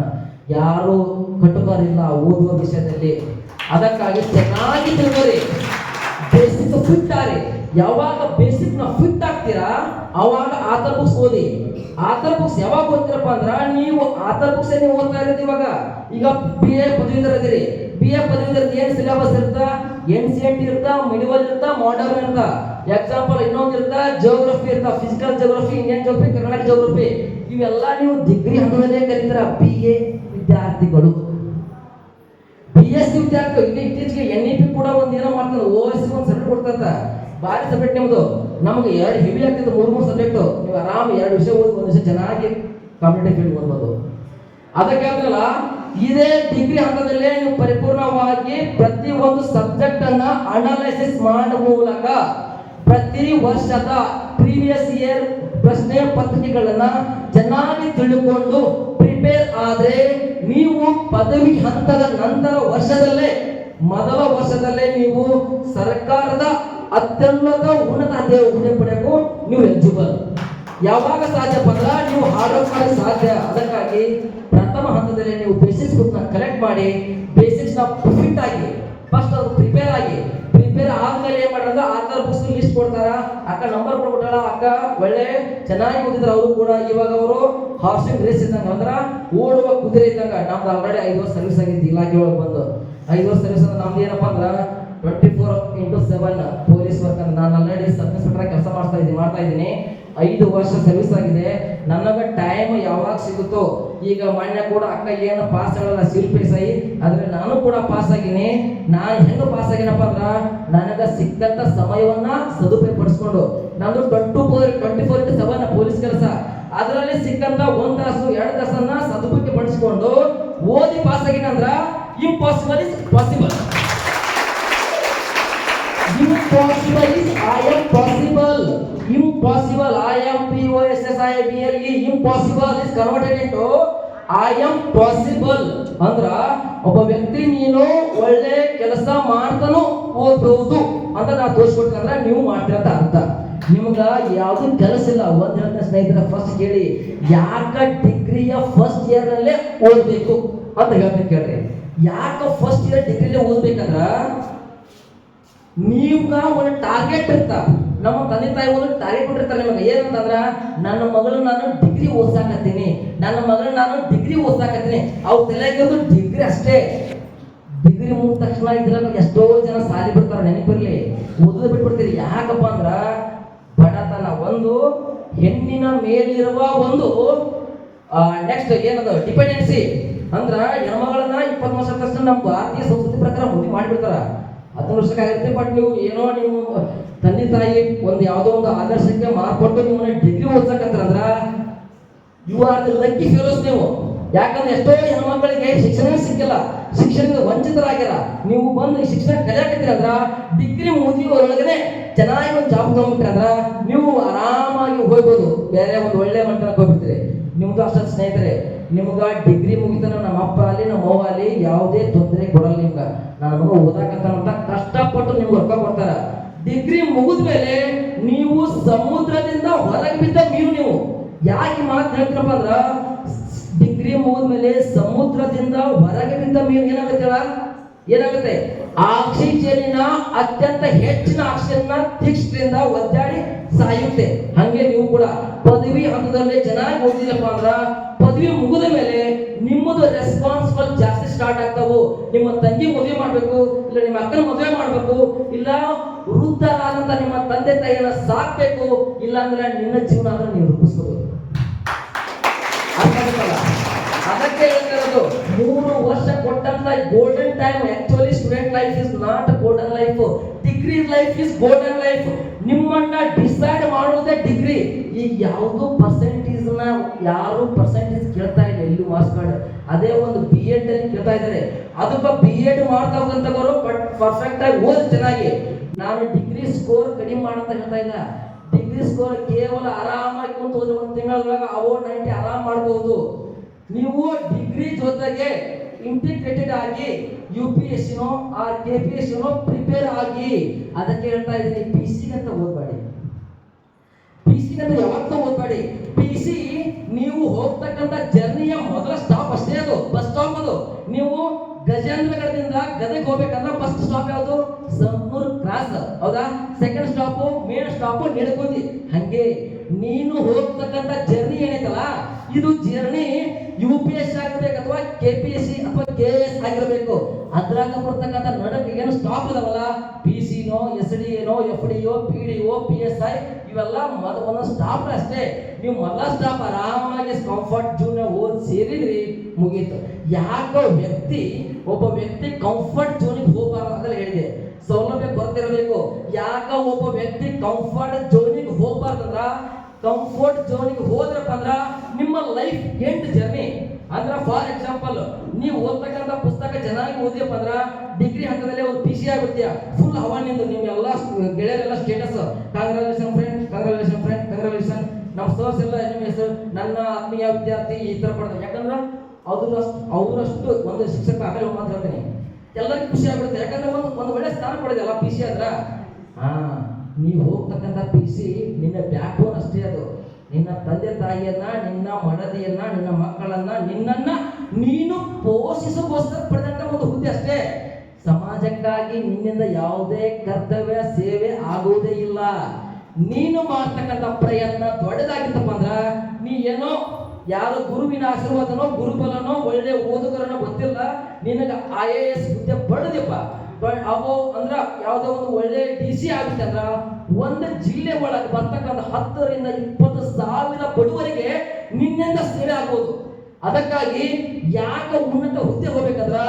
ಯಾರು ಕಟ್ಟುಗಾರಿಲ್ಲ ಓದುವ ವಿಷಯದಲ್ಲಿ. ಅದಕ್ಕಾಗಿ ಚೆನ್ನಾಗಿ ತಿಳ್ಕೊರಿ, ಬೇಸಿಕ್ ಫಿಟ್ ಆರಿ. ಯಾವಾಗ ಬೇಸಿಕ್ ನ ಫಿಟ್ ಆಗ್ತೀರಾ ಅವಾಗ ಆಥರ್ ಬುಕ್ಸ್ ಓದಿ. ಆಥರ್ ಬುಕ್ಸ್ ಯಾವಾಗ ಓದ್ತೀರಪ್ಪ ಅಂದ್ರ, ನೀವು ಆಥರ್ ಬುಕ್ಸ್ ನೀವು ಓದ್ತಾ ಇರೋದು ಇವಾಗ. ಈಗ BA ಪದವೀಧರ ಇದೀರಿ, BA ಪದವೀಧರ ಏನ್ ಸಿಲೆಬಸ್ ಇರುತ್ತಾ, NCERT ಇರುತ್ತಾ, ಮಿಡಿವಲ್ ಇರುತ್ತಾ, ಮಾಡರ್ನ್ ಇರುತ್ತಾ. ಎಕ್ಸಾಂಪಲ್ ಇನ್ನೊಂದು ಇರುತ್ತಾ, ಜಿಯೋಗ್ರಫಿ ಇರುತ್ತಾ, physical geography, Indian geography, Karnataka geography. ಇವೆಲ್ಲ ನೀವು ಡಿಗ್ರಿ ಹಂತದಲ್ಲೇ ಕಲಿತೀರ. BA ವಿದ್ಯಾರ್ಥಿಗಳು, BSc ವಿದ್ಯಾರ್ಥಿಗಳು. ಈಗ ಇತ್ತೀಚೆಗೆ NEP ಕೂಡ ಒಂದ್ ಏನೋ ಮಾಡ್ತಾರೆ, OSC ಒಂದು ಸಬ್ಜೆಕ್ಟ್ ಕೊಡ್ತಂತ, ಭಾರಿ ಸಬ್ಜೆಕ್ಟ್ ನಿಮ್ದು. ನಮ್ಗೆ ಎರಡು ಹೆವಿ ಆಗ್ತಿತ್ತು, 3 ಸಬ್ಜೆಕ್ಟ್. ನೀವು ಆರಾಮ್ 2 ವಿಷಯ ಓದಿ 1 ವಿಷಯ ಚೆನ್ನಾಗಿ ಕಾಂಪಿಟೇಟಿವ್ ಫೀಲ್ಡ್ ಓದ್ಬೋದು. ಅದಕ್ಕೆ ಅಲ್ಲ, ಇದೇ ಡಿಗ್ರಿ ಹಂತದಲ್ಲೇ ನೀವು ಪರಿಪೂರ್ಣವಾಗಿ ಪ್ರತಿ ಒಂದು ಸಬ್ಜೆಕ್ಟ್ ಅನ್ನ ಅನಾಲಿಸಿಸ್ ಮಾಡುವ ಮೂಲಕ ಪ್ರತಿ ವರ್ಷದ ಪ್ರೀವಿಯಸ್ ಇಯರ್ ಪ್ರಶ್ನೆ ಪತ್ರಿಕೆಗಳನ್ನ ಚೆನ್ನಾಗಿ ತಿಳಿದುಕೊಂಡು ಪ್ರಿಪೇರ್ ಆದ್ರೆ ನೀವು ಪದವಿ ಹಂತದ ನಂತರ ಮೊದಲ ವರ್ಷದಲ್ಲೇ ನೀವು ಸರ್ಕಾರದ ಅತ್ಯುನ್ನತ ಉನ್ನತ ಹುದ್ದೆ ಪಡೆಯಲು ನೀವು ಎಲಿಜಿಬಲ್. ಯಾವಾಗ ಸಾಧ್ಯ ಬಂದ್ರ ನೀವು ಹಾರ್ಡ್ ವರ್ಕ್ ಮಾಡಿ ಸಾಧ್ಯ. ಅದಕ್ಕಾಗಿ ಪ್ರಥಮ ಹಂತದಲ್ಲಿ ನೀವು ಬೇಸಿಕ್ಸ್ ಬುಕ್ ನ ಕಲೆಕ್ಟ್ ಮಾಡಿ, ಬೇಸಿಕ್ಸ್ ನ ಫಿಟ್ ಆಗಿ ಫಸ್ಟ್ ಅದು ಪ್ರಿಪೇರ್ ಆದ್ಮೇಲೆ ಏನ್ ಮಾಡ್ರ, ಆಥರ್ ಬುಕ್ಸ್ ಲಿಸ್ಟ್ ಕೊಡ್ತಾರ. ಅಕ್ಕ ನಂಬರ್ ಕೊಟ್ಟಾಳ, ಅಕ್ಕ ಒಳ್ಳೆ ಚೆನ್ನಾಗಿ ಓದಿದ್ರ. ಅವರು ಕೂಡ ಇವಾಗ ಅವರು ಹಾರ್ಸಿಂಗ್ ರೇಸ್ ಇದ್ದಂಗ, ಅಂದ್ರ ಓಡುವ ಕುದುರೆ ಇದ್ದಂಗ. ನಮ್ದು ಆಲ್ರೆಡಿ 5 ವರ್ಷ ಸರ್ವಿಸ್ ಆಗಿತ್ತು ಇಲಾಖೆ ಒಳಗೆ ಬಂದು. 5 ವರ್ಷ ಸರ್ವಿಸ್ ಅಂದ್ರೆ ನಮ್ದು ಏನಪ್ಪಾ ಅಂದ್ರ 24x7 ಪೊಲೀಸ್ ವರ್ಕ್. ಅಂದ್ರೆ ನಾನು ಆಲ್ರೆಡಿ ಸಬ್ ಇನ್ಸ್ಪೆಕ್ಟರ್ ಕೆಲಸ ಮಾಡ್ತಾ ಇದ್ದೀನಿ. 5 ವರ್ಷ ಸರ್ವಿಸ್ ಆಗಿದೆ. ನನಗೆ ಟೈಮ್ ಯಾವಾಗ ಸಿಗುತ್ತೋ, ಈಗ ಮೊನ್ನೆ ಕೂಡ ಅಕ್ಕ ಏನು ಪಾಸ್ ಆಗಲ್ಲ ಶಿಲ್ಪೇಸಾಯಿ, ಆದ್ರೆ ನಾನು ಕೂಡ ಪಾಸ್ ಆಗಿನಿ. ನಾನು ಹೆಂಗ ಪಾಸ್ ಆಗಿನಪ್ಪ ಅಂದ್ರ, ನನಗೆ ಸಿಕ್ಕಂತ ಸಮಯವನ್ನ ಸದುಪಯೋಗ ಪಡಿಸ್ಕೊಂಡು, ನಂದು 24x7 ಪೊಲೀಸ್ ಕೆಲಸ, ಅದರಲ್ಲಿ ಸಿಕ್ಕಂತ 1 ತಾಸು 2 ತಾಸನ್ನ ಸದುಪಯೋಗ ಪಡಿಸ್ಕೊಂಡು ಓದಿ pass ಆಗಿನಂದ್ರ impossible is possible. Impossible is I am possible. Impossible, I am possible. Impossible is converted into I am possible. ಅಂದ್ರ ಒಬ್ಬ ವ್ಯಕ್ತಿ ನೀನು ಒಳ್ಳೆ ಕೆಲಸ ಮಾಡ್ತಾನೋ ಓದಬಹುದು ಅಂತ ನಾ ತೋರಿಸ್ಕೊಡ್ತಂದ್ರ ನೀವು ಮಾಡ್ತೀರ ಅಂತ ಅರ್ಥ. ನಿಮ್ಗ ಯಾವ್ದು ಕೆಲಸ ಇಲ್ಲ. ಒಂದ್ ಹೇಳ್ತ ಸ್ನೇಹಿತರ, ಫಸ್ಟ್ ಕೇಳಿ, ಯಾಕ ಡಿಗ್ರಿಯ ಫಸ್ಟ್ ಇಯರ್ ನಲ್ಲೇ ಓದ್ಬೇಕು ಅಂತ ಹೇಳ್ತೀನಿ ಕೇಳ್ರಿ. ಯಾಕ ಫಸ್ಟ್ ಇಯರ್ ಡಿಗ್ರಿಲೇ ಓದ್ಬೇಕಂದ್ರ ನೀವ್ಗ ಒಂದು ಟಾರ್ಗೆಟ್ ಇರ್ತ. ನಮ್ಮ ತಂದೆ ತಾಯಿ ಒಂದು ಟಾರ್ಗೆಟ್ ಕೊಟ್ಟಿರ್ತಾರೆ ನಿಮಗೆ. ಏನಂತಂದ್ರ ನನ್ನ ಮಗಳು ನಾನು ಡಿಗ್ರಿ ಓದ್ಸಾಕತ್ತೀನಿ, ನನ್ನ ಮಗಳು ನಾನು ಡಿಗ್ರಿ ಓದ್ಸಾಕತ್ತೀನಿ. ಅವ್ರ ತಲೆಗಿರೋದು ಡಿಗ್ರಿ ಅಷ್ಟೇ. ಡಿಗ್ರಿ ಮುಗಿದ ತಕ್ಷಣ ಇದ್ರಾಗ ಎಷ್ಟೋ ಜನ ಸಾಲಿ ಬಿಡ್ತಾರ. ನೆನಪಿರ್ಲಿ, ಓದೋದು ಬಿಟ್ಬಿಡ್ತೀರಿ. ಯಾಕಪ್ಪ ಅಂದ್ರ ಬಡತನ ಒಂದು, ಹೆಣ್ಣಿನ ಮೇಲಿರುವ ಒಂದು ನೆಕ್ಸ್ಟ್ ಏನದು ಡಿಪೆಂಡೆನ್ಸಿ. ಅಂದ್ರ ಹೆಣ್ಮಗಳನ್ನ 20 ವರ್ಷ ತಕ್ಷಣ ನಮ್ಮ ಭಾರತೀಯ ಸಂಸ್ಕೃತಿ ಪ್ರಕಾರ ಮದುವೆ ಮಾಡಿಬಿಡ್ತಾರ. 10 ವರ್ಷಕ್ಕಾಗಿರುತ್ತೆ. ಬಟ್ ನೀವು ಏನೋ ನೀವು ತಂದೆ ತಾಯಿ ಒಂದು ಯಾವುದೋ ಒಂದು ಆದರ್ಶಕ್ಕೆ ಮಾರ್ಪಟ್ಟು ನಿಮ್ಮನ್ನ ಡಿಗ್ರಿ ಓದ್ಸಕತ್ತಂದ್ರ you are the lucky fellows ನೀವು. ಯಾಕಂದ್ರೆ ಎಷ್ಟೋ ಹೆಣ್ಮಕ್ಳಿಗೆ ಶಿಕ್ಷಣ ಸಿಕ್ಕಿಲ್ಲ, ಶಿಕ್ಷಣದಿಂದ ವಂಚಿತರಾಗ್ಯಾರ. ನೀವು ಬಂದು ಶಿಕ್ಷಣ ಕಲಿಯಾಕತ್ತೀರಿ ಅಂದ್ರ ಡಿಗ್ರಿ ಮುಗಿಯೋರೊಳಗನೆ ಚೆನ್ನಾಗಿ ಒಂದು ಜಾಬ್ ತಗೊಂಡ್ಬಿಟ್ರಿ ಅಂದ್ರ ನೀವು ಆರಾಮಾಗಿ ಹೋಗ್ಬೋದು, ಬೇರೆ ಒಂದು ಒಳ್ಳೆ ಮಂಟನಕ್ಕೆ ಹೋಗ್ಬಿಡ್ತೀರಿ. ನಿಮ್ದು ಅಷ್ಟ ಸ್ನೇಹಿತರೆ, ನಿಮ್ಗ ಡಿಗ್ರಿ ಮುಗಿತಾನ ನಮ್ಮ ಅಪ್ಪ ಅಲ್ಲಿ ನಮ್ಮ ಅವ್ವ ಅಲ್ಲಿ ಯಾವುದೇ ತೊಂದರೆ ಕೊಡಲ್ಲ ನಿಮ್ಗ. ನನ್ನ ಮಗ ಓದಾಕಂತ ಕಷ್ಟಪಟ್ಟು ನಿಮ್ಗೆ ರೊಕ್ಕ ಕೊಡ್ತಾರ. ಡಿಗ್ರಿ ಮುಗಿದ ಮೇಲೆ ನೀವು ಸಮುದ್ರದಿಂದ ಹೊರಗೆ ಬಿದ್ದ ಮೀನು ನೀವು. ಯಾಕೆ ಮಾತು ಹೇಳ್ತೀರಪ್ಪ ಅಂದ್ರ ಡಿಗ್ರಿ ಮುಗಿದ ಮೇಲೆ ಸಮುದ್ರದಿಂದ ಹೊರಗೆ ಬಿದ್ದ ಮೀನು ಏನಾಗುತ್ತೆ ಆಕ್ಸಿಜನ್ನ ಅತ್ಯಂತ ಹೆಚ್ಚಿನ ಆಕ್ಸಿಜನ್ ತಿಕ್ಸ್ಟ್ರಿಂದ ಒದ್ದಾಡಿ ಸಾಯುತ್ತೆ. ಹಂಗೆ ನೀವು ಕೂಡ ಪದವಿ ಹಂತದಲ್ಲಿ ಚೆನ್ನಾಗಿ ಓದಿಲ್ಲಪ್ಪ ಅಂದ್ರ ಪದವಿ ಮುಗಿದ ಮೇಲೆ ನಿಮ್ಮದು ರೆಸ್ಪಾನ್ಸಿಬಲ್ ಜಾಸ್ತಿ ಸ್ಟಾರ್ಟ್ ಆಗ್ತಾವು. ನಿಮ್ಮ ತಂಗಿ ಮದುವೆ ಮಾಡ್ಬೇಕು, ಇಲ್ಲ ನಿಮ್ಮ ಅಕ್ಕನ ಮದುವೆ ಮಾಡ್ಬೇಕು, ಇಲ್ಲ ವೃದ್ಧರಾದಂತ ನಿಮ್ಮ ತಂದೆ ತಾಯಿಯನ್ನ ಸಾಕ್ಬೇಕು, ಇಲ್ಲ ಅಂದ್ರೆ ನಿನ್ನ ಜೀವನ ಅಂದ್ರೆ ನೀವು ರೂಪಿಸ್ಬೋದು. ಅದಕ್ಕೆ ಹೇಳ್ತಿರೋದು 3 ವರ್ಷ ಕೊಟ್ಟಂತ golden time. Actually student life is not golden life, degree life is golden life. ನಿಮ್ಮನ್ನ ಡಿಸೈಡ್ ಮಾಡೋದೇ ಡಿಗ್ರಿ. ಈಗ ಯಾವುದು ಪರ್ಸೆಂಟೇಜ್ ನ ಯಾರು ಪರ್ಸೆಂಟೇಜ್ ಕೇಳ್ತಾ ಇಲ್ಲ ಇಲ್ಲಿ ಮಾರ್ಕ್ಸ್ ಕಾರ್ಡ್. ಅದೇ ಒಂದು BEd ಅಲ್ಲಿ ಕೇಳ್ತಾ ಇದ್ದಾರೆ. ಅದಕ್ಕೆ BEd ಮಾಡ್ತಾ ಹೋಗಂತವರು ಬಟ್ ಪರ್ಫೆಕ್ಟ್ ಆಗಿ ಓದಿ ಚೆನ್ನಾಗಿ. ನಾನು ಡಿಗ್ರಿ ಸ್ಕೋರ್ ಕಡಿಮೆ ಮಾಡಂತ ಹೇಳ್ತಾ ಇಲ್ಲ. ಡಿಗ್ರಿ ಸ್ಕೋರ್ ಕೇವಲ ಆರಾಮಾಗಿ ಕುಂತು ಹೋದ್ರೆ 1 ತಿಂಗಳೊಳಗ ಅವೋ 90 ಆರಾಮ್ ಮಾಡಬಹುದು. ನೀವು ಡಿಗ್ರಿ ಜೊತೆಗೆ ಇಂಟಿಗ್ರೇಟೆಡ್ ಆಗಿ UPSCನೋ ಆರ್ KPSCನೋ ಪ್ರಿಪೇರ್ ಆಗಿ. ಅದಕ್ಕೆ ಹೇಳ್ತಾ ಇದ್ದೀನಿ, PC ಅಂತ ಓದಬೇಡಿ. PC ಅಂತ ಯಾವತ್ತೂ ಓದಬೇಡಿ. PC ನೀವು ಹೋಗ್ತಕ್ಕಂಥ ಜರ್ನಿಯ ಮೊದಲ ಸ್ಟಾಪ್ ಅಷ್ಟೇ, ಅದು ಬಸ್ ಸ್ಟಾಪ್. ಅದು ನೀವು ಗಜೇಂದ್ರಗಢದಿಂದ ಗದಗ ಹೋಗ್ಬೇಕಂದ್ರೆ ಫಸ್ಟ್ ಸ್ಟಾಪ್ ಯಾವುದು? ಸಂಪೂರ್ ಕ್ರಾಸ್, ಹೌದಾ? Second stop main stop Nidagundi. ಹಂಗೆ ನೀನು ಹೋಗ್ತಕ್ಕಂಥ ಜರ್ನಿ ಏನೈತಲ್ಲ, ಇದು ಜರ್ನಿ UPSC ಆಗಿರ್ಬೇಕು ಅಥವಾ KPSC ಅಥವಾ KS ಆಗಿರ್ಬೇಕು. ಅದ್ರಾಗ ಬರ್ತಕ್ಕಂಥ ನಡಕ್ಕೆ ಏನು ಸ್ಟಾಪ್ ಇದಾವಲ್ಲ, PCನೋ SDAನೋ FDO PDO PSI ಇವೆಲ್ಲ ಒಂದೊಂದು ಸ್ಟಾಪ್ ಅಷ್ಟೇ. ನೀವು ಮೊದಲ ಸ್ಟಾಪ್ ಆರಾಮಾಗಿ ಕಂಫರ್ಟ್ ಜೂನ್ ಓದಿ ಸೇರಿದ್ರಿ, ಮುಗೀತು. ಒಬ್ಬ ವ್ಯಕ್ತಿ ಕಂಫರ್ಟ್ ಜೋನಿಗೆ ಹೋಗಬಾರ್ದು ಅಂತ ಹೇಳಿದೆ. ಸೌಲಭ್ಯ ಬರ್ತಿರಬೇಕು. ಯಾಕ ಒಬ್ಬ ವ್ಯಕ್ತಿ ಕಂಫರ್ಟ್ ಜೋನಿಗೆ ಹೋಗಬಾರ್ದಂದ್ರ, ಕಂಫರ್ಟ್ ಜೋನಿಗೆ ಹೋದ್ರಪ್ಪ ಅಂದ್ರ ನಿಮ್ಮ ಲೈಫ್ ಎಂಡ್ ಜರ್ನಿ. ಅಂದ್ರ ಫಾರ್ ಎಕ್ಸಾಂಪಲ್, ನೀವು ಓದ್ತಕ್ಕಂಥ ಪುಸ್ತಕ ಚೆನ್ನಾಗಿ ಓದಿಯಪ್ಪ ಅಂದ್ರ ಡಿಗ್ರಿ ಹಂತದಲ್ಲಿ ಒಂದು PC ಆಗ್ಬಿಡ್ತೀಯ. ಫುಲ್ ಹವಾನಿಂದು ನಿಮ್ಗೆಲ್ಲ ಗೆಳೆಯರೆಲ್ಲ status, congratulation friend, congratulation friend, congratulation. ನಮ್ಮ ಸರ್ಸ್ ಎಲ್ಲ ನಿಮ್ಮ ಹೆಸರು, ನನ್ನ ಆತ್ಮೀಯ ವಿದ್ಯಾರ್ಥಿ ಈ ತರ ಪಡ್ತಾರೆ. ಯಾಕಂದ್ರೆ ಅವರಷ್ಟು ಒಂದು ಶಿಕ್ಷಕ ಆಮೇಲೆ ಮಾತು ಹೇಳ್ತೀನಿ, ಎಲ್ಲರಿಗೂ ಖುಷಿ ಆಗ್ಬಿಡುತ್ತೆ. ಯಾಕಂದ್ರೆ ಒಂದು ಒಳ್ಳೆ ಸ್ಥಾನ ಕೊಡಿದೆಲ್ಲ PC ಅಂದ್ರ. ನೀವು ಹೋಗ್ತಕ್ಕಂಥ PC ನಿನ್ನ ಬ್ಯಾಕ್ ಬೋನ್ ಅಷ್ಟೇ. ಅದು ನಿನ್ನ ತಂದೆ ತಾಯಿಯನ್ನ, ನಿನ್ನ ಮಡದಿಯನ್ನ, ನಿನ್ನ ಮಕ್ಕಳನ್ನ, ನಿನ್ನನ್ನ ನೀನು ಪೋಷಿಸೋಗೋಸ್ಕರ ಪಡೆದಂತ ಒಂದು ಹುದ್ದೆ ಅಷ್ಟೇ. ಸಮಾಜಕ್ಕಾಗಿ ನಿನ್ನಿಂದ ಯಾವುದೇ ಕರ್ತವ್ಯ ಸೇವೆ ಆಗುವುದೇ ಇಲ್ಲ. ನೀನು ಮಾಡ್ತಕ್ಕಂಥ ಪ್ರಯತ್ನ ದೊಡ್ಡದಾಗಿತ್ತಪ್ಪ ಅಂದ್ರ ನೀ ಏನೋ ಯಾರು ಗುರುವಿನ ಆಶೀರ್ವಾದನೋ ಗುರುಬಲನೋ ಒಳ್ಳೆ ಓದುಗರನೋ ಗೊತ್ತಿಲ್ಲ, ನಿನಗ IAS ಹುದ್ದೆ ಪಡೆದಪ್ಪ. ಅವು ಅಂದ್ರ ಯಾವುದೋ ಒಂದು ಒಳ್ಳೆ DC ಆಗುತ್ತೆ ಅಂದ್ರ ಒಂದು ಜಿಲ್ಲೆ ಒಳಗೆ ಬರ್ತಕ್ಕಂಥ 10 ರಿಂದ 20 ಸಾವಿರ ಬಡವರಿಗೆ ನಿನ್ನಿಂದ ಸೇವೆ ಆಗ್ಬೋದು. ಅದಕ್ಕಾಗಿ ಯಾಕ ಉನ್ನತ ಹುದ್ದೆ ಹೋಗ್ಬೇಕಂದ್ರ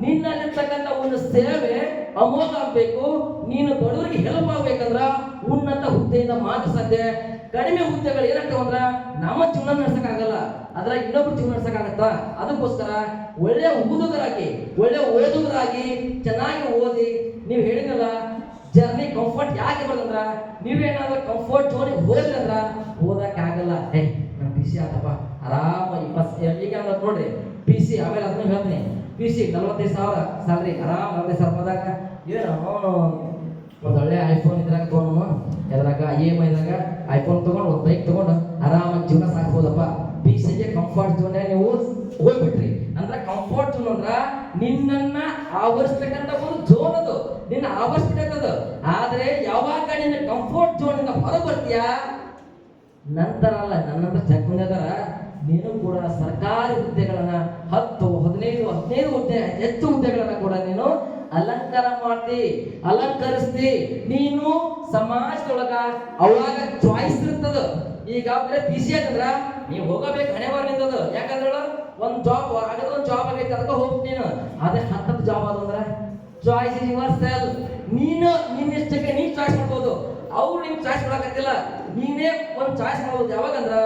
ನಿನ್ನಲ್ಲಿರ್ತಕ್ಕಂಥ ಒಂದು ಸೇವೆ ಅಮೋಘ ಆಗ್ಬೇಕು. ನೀನು ಬಡವರಿಗೆ ಹೆಲ್ಪ್ ಆಗ್ಬೇಕಂದ್ರ ಉನ್ನತ ಹುದ್ದೆಯಿಂದ ಮಾತ್ರ ಸಾಧ್ಯ. ಕಡಿಮೆ ಹುದ್ದೆಗಳು ಏನಾಗ್ತಾವ ಅಂದ್ರ ನಮ್ಮ ಜೀವನ ನಡೆಸಕ್ಕಾಗಲ್ಲ, ಅದ್ರ ಇನ್ನೊಬ್ರು ಜೀವನ ನಡೆಸಕ್ಕಾಗತ್ತ. ಅದಕ್ಕೋಸ್ಕರ ಒಳ್ಳೆ ಓದುಗರಾಗಿ, ಒಳ್ಳೆ ಓದುಗರಾಗಿ ಚೆನ್ನಾಗಿ ಓದಿ. ನೀವು ಹೇಳಿದ್ರಲ್ಲ ಜರ್ನಿ ಕಂಫರ್ಟ್ ಯಾಕೆ ಬರ್ತಂದ್ರ, ನೀವೇನಾದ್ರೂ ಕಂಫರ್ಟ್ ಝೋನಿಗೆ ಹೋದ್ರಿ ಅಂದ್ರ ಓದಕ್ಕೆ ಆಗಲ್ಲ. ನಮ್ ಪಿ ಸಿ ಆತಪ್ಪ ಆರಾಮ 20 ಈಗ ನೋಡ್ರಿ ಪಿ ಸಿ, ಆಮೇಲೆ ಅದನ್ನ ಹೇಳ್ತೀನಿ, ಪಿ ಸಿ 45,000 ಸ್ಯಾಲ್ರಿ, ಆರಾಮ್ 45,000 ಹೋದಾಗ ಏನು ಅವನು ಒಂದು ಒಳ್ಳೆ ಐಫೋನ್ ಇದ್ರಾಗ ತೊಗೊಂಡು, ಎದ್ರಾಗ EMI ದಾಗ ಐಫೋನ್ ತಗೊಂಡು ಒಂದು ಬೈಕ್ ತಗೊಂಡು ಆರಾಮ ಜೀವನ ಸಾಕ್ಬೋದಪ್ಪ. ಪಿ ಸಿಗೆ ಕಂಫರ್ಟ್ ಝೋನ್ ನೀವು ಹೋಗ್ಬಿಟ್ರಿ ಅಂದ್ರೆ, ಕಂಫರ್ಟ್ ಝೋನ್ ಅಂದ್ರ ನಿನ್ನನ್ನ ಆವರಿಸ್ತಕ್ಕಂಥ ಒಂದು ಝೋನ್, ಅದು ನಿನ್ನ ಆವರಿಸ್ಬಿಟ್ಟದ. ಆದ್ರೆ ಯಾವಾಗ ನಿನ್ನ ಕಂಫರ್ಟ್ ಝೋನ್ ಇಂದ ಹೊರ ಬರ್ತೀಯ, ನಂತರ ಅಲ್ಲ ನನ್ನಂತ ಚಕ್ಕುಂದರ ನೀನು ಕೂಡ ಸರ್ಕಾರಿ ಹುದ್ದೆಗಳನ್ನ 10, 15 ಹುದ್ದೆ ಹೆಚ್ಚು ಹುದ್ದೆಗಳನ್ನ ಕೂಡ ನೀನು ಅಲಂಕಾರ ಮಾಡ್ತಿ, ಅಲಂಕರಿಸ್ತಿ. ನೀನು ಸಮಾಜದೊಳಗ ಅವಾಗ ಚಾಯ್ಸ್ ಇರ್ತದ. ಈಗ ಬರೀ ಪಿ ಸಿ ಅಂತಂದ್ರ ನೀವು ಹೋಗಬೇಕು ಹಣೆವಾರ ನಿಂತದ. ಯಾಕಂದ್ರ ಒಂದ್ ಜಾಬ್ ಆಗದ, ಒಂದ್ ಜಾಬ್ ಆಗೈತೆ ಅದಕ್ಕೆ ಹೋಗ್ತೀನಿ ನೀನು. ಅದೇ 10 ಜಾಬ್ ಆದಂದ್ರ ಚಾಯ್ಸ್ ಇಸ್ ಯುವರ್ ಸೆಲ್ಫ್. ನೀನು ನಿನ್ನಿಷ್ಟಕ್ಕೆ ನೀ ಚಾಯ್ಸ್ ಮಾಡ್ಬೋದು, ಅವ್ರು ನಿಮ್ಗೆ ಚಾಯ್ಸ್ ಮಾಡಕತ್ತಿಲ್ಲ, ನೀನೇ ಒಂದ್ ಚಾಯ್ಸ್ ಮಾಡ್ಬೋದು. ಯಾವಾಗಂದ್ರ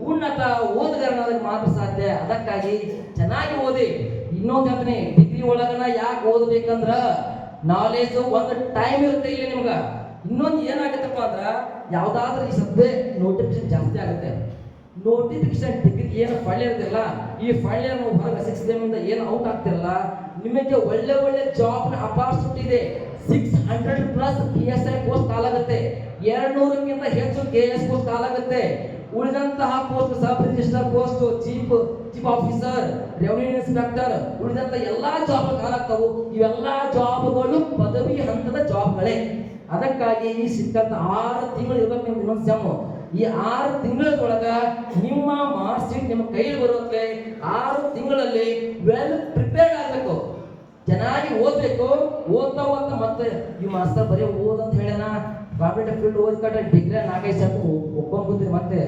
ಉನ್ನತ ಓದುಗರನಾದಕ್ಕೆ ಮಾತ್ರ ಸಾಧ್ಯ. ಅದಕ್ಕಾಗಿ ಚೆನ್ನಾಗಿ ಓದಿ. ಇನ್ನೊಂದು ಹೇಳ್ತೀನಿ, ಡಿಗ್ರಿ ಒಳಗನ ಯಾಕೆ ಓದ್ಬೇಕಂದ್ರ ನಾಲೆಜ್ ಒಂದು ಟೈಮ್ ಇರುತ್ತೆ ಇಲ್ಲಿ ನಿಮ್ಗ. ಇನ್ನೊಂದು ಏನಾಗತ್ತಪ್ಪ ಅಂದ್ರ, ಯಾವ್ದಾದ್ರೂ ಈ ಸದ್ಯ ನೋಟಿಫಿಕೇಶನ್ ಜಾಸ್ತಿ ಆಗುತ್ತೆ. ನೋಟಿಫಿಕೇಶನ್ ಡಿಗ್ರಿ ಏನು ಫೈಲ್ ಇರ್ತಿರಲ್ಲ, ಈ ಫೈಲ್ ಹೊರಗೆ 6 ಇಂದ ಏನು ಔಟ್ ಆಗ್ತಿರಲ್ಲ, ನಿಮಗೆ ಒಳ್ಳೆ ಒಳ್ಳೆ ಜಾಬ್ ನ ಅಪಾರ್ಚುನಿಟಿ ಇದೆ. 600+ PSI ಪೋಸ್ಟ್ ಕಾಲಾಗುತ್ತೆ, 200ಕ್ಕಿಂತ ಹೆಚ್ಚು KS ಪೋಸ್ಟ್ ಕಾಲಾಗುತ್ತೆ. ಉಳಿದಂತಹ post sub register post, chief officer, revenue inspector, ಉಳಿದಂತ ಎಲ್ಲಾ ಜಾಬ್ ಕಾಲಾಗ್ತಾವು. ಇವೆಲ್ಲಾ ಜಾಬ್ಗಳು ಪದವಿ ಹಂತದ ಜಾಬ್ಗಳೇ. ಅದಕ್ಕಾಗಿ ಈ ಸಿಕ್ಕಂತ 6 ತಿಂಗಳು ಇರ್ಬೇಕು ನಿಮ್ಗೆ ಇನ್ನೊಂದು ಸೆಮ್. ಈ 6 ತಿಂಗಳೊಳಗ ನಿಮ್ಮ ಮಾರ್ಕ್ಸ್ ಶೀಟ್ ನಿಮ್ಮ ಕೈಲಿ ಬರುತ್ತೆ. 6 ತಿಂಗಳಲ್ಲಿ ವೆಲ್ ಪ್ರಿಪೇರ್ಡ್ ಆಗಬೇಕು, ಚೆನ್ನಾಗಿ ಓದ್ಬೇಕು. ಓದ್ತಾ ಮತ್ತೆ ಈ ಮಾಸ್ತರ್ ಬರೀ ಓದಂತ ಹೇಳ್ಯಾನ, ಕಾಂಪಿಟೇಟಿವ್ ಫೀಲ್ಡ್ ಓದ್ಕೊಂಡ್ರೆ ಡಿಗ್ರಿ 4-5 ಸೆಮ್ ಒಪ್ಕೊಂಡ್ಬಿಡ್ತೀರಿ, ಮತ್ತೆ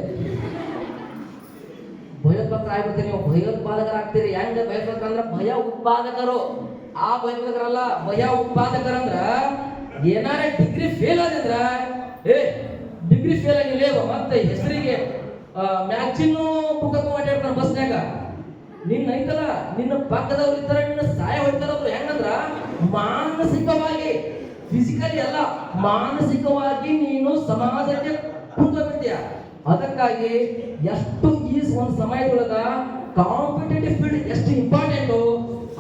ಭಯೋತ್ಪಾದಕರು ಆಗ್ಬಿಡ್ತೀರಿ. ನೀವು ಭಯೋತ್ಪಾದಕರಾಗ್ತೀರಿ. ಹೆಂಗ ಭಯೋತ್ಪಾದಕರು ಅಂದ್ರೆ ಭಯ ಉತ್ಪಾದಕರು, ಆ ಭಯೋತ್ಪಾದಕರಲ್ಲ, ಭಯ ಉತ್ಪಾದಕರಂದ್ರ ಏನಾರ ಡಿಗ್ರಿ ಫೇಲ್ ಆದಿದ್ರ ಡಿಗ್ರಿ ಫೇಲ್ ಆಗಿಲ್ಲ ಮತ್ತೆ ಹೆಸರಿಗೆ ಮ್ಯಾಗ್ಜಿನ್ ಬುಕ್ ಮಾಡಿರ್ತಾರ ಬಸ್ನ್ಯಾಗ. ನಿನ್ನ ಐತಲ್ಲ, ನಿನ್ನ ಪಕ್ಕದವ್ರು ಇರ್ತಾರ, ನಿನ್ನ ಸಹಾಯ ಹೊಡಿತಾರ. ಅವ್ರು ಹೆಂಗಂದ್ರ ಮಾನಸಿಕವಾಗಿ, ಫಿಸಿಕಲಿ ಅಲ್ಲ, ಮಾನಸಿಕವಾಗಿ ನೀನು ಸಮಾಜಕ್ಕೆ ಕುಂದೋಗ್ಬಿಡ್ತೀಯ. ಅದಕ್ಕಾಗಿ ಎಷ್ಟು ಈ ಒಂದು ಸಮಯದೊಳಗ ಕಾಂಪಿಟೇಟಿವ್ ಫೀಲ್ಡ್ ಎಷ್ಟು ಇಂಪಾರ್ಟೆಂಟು,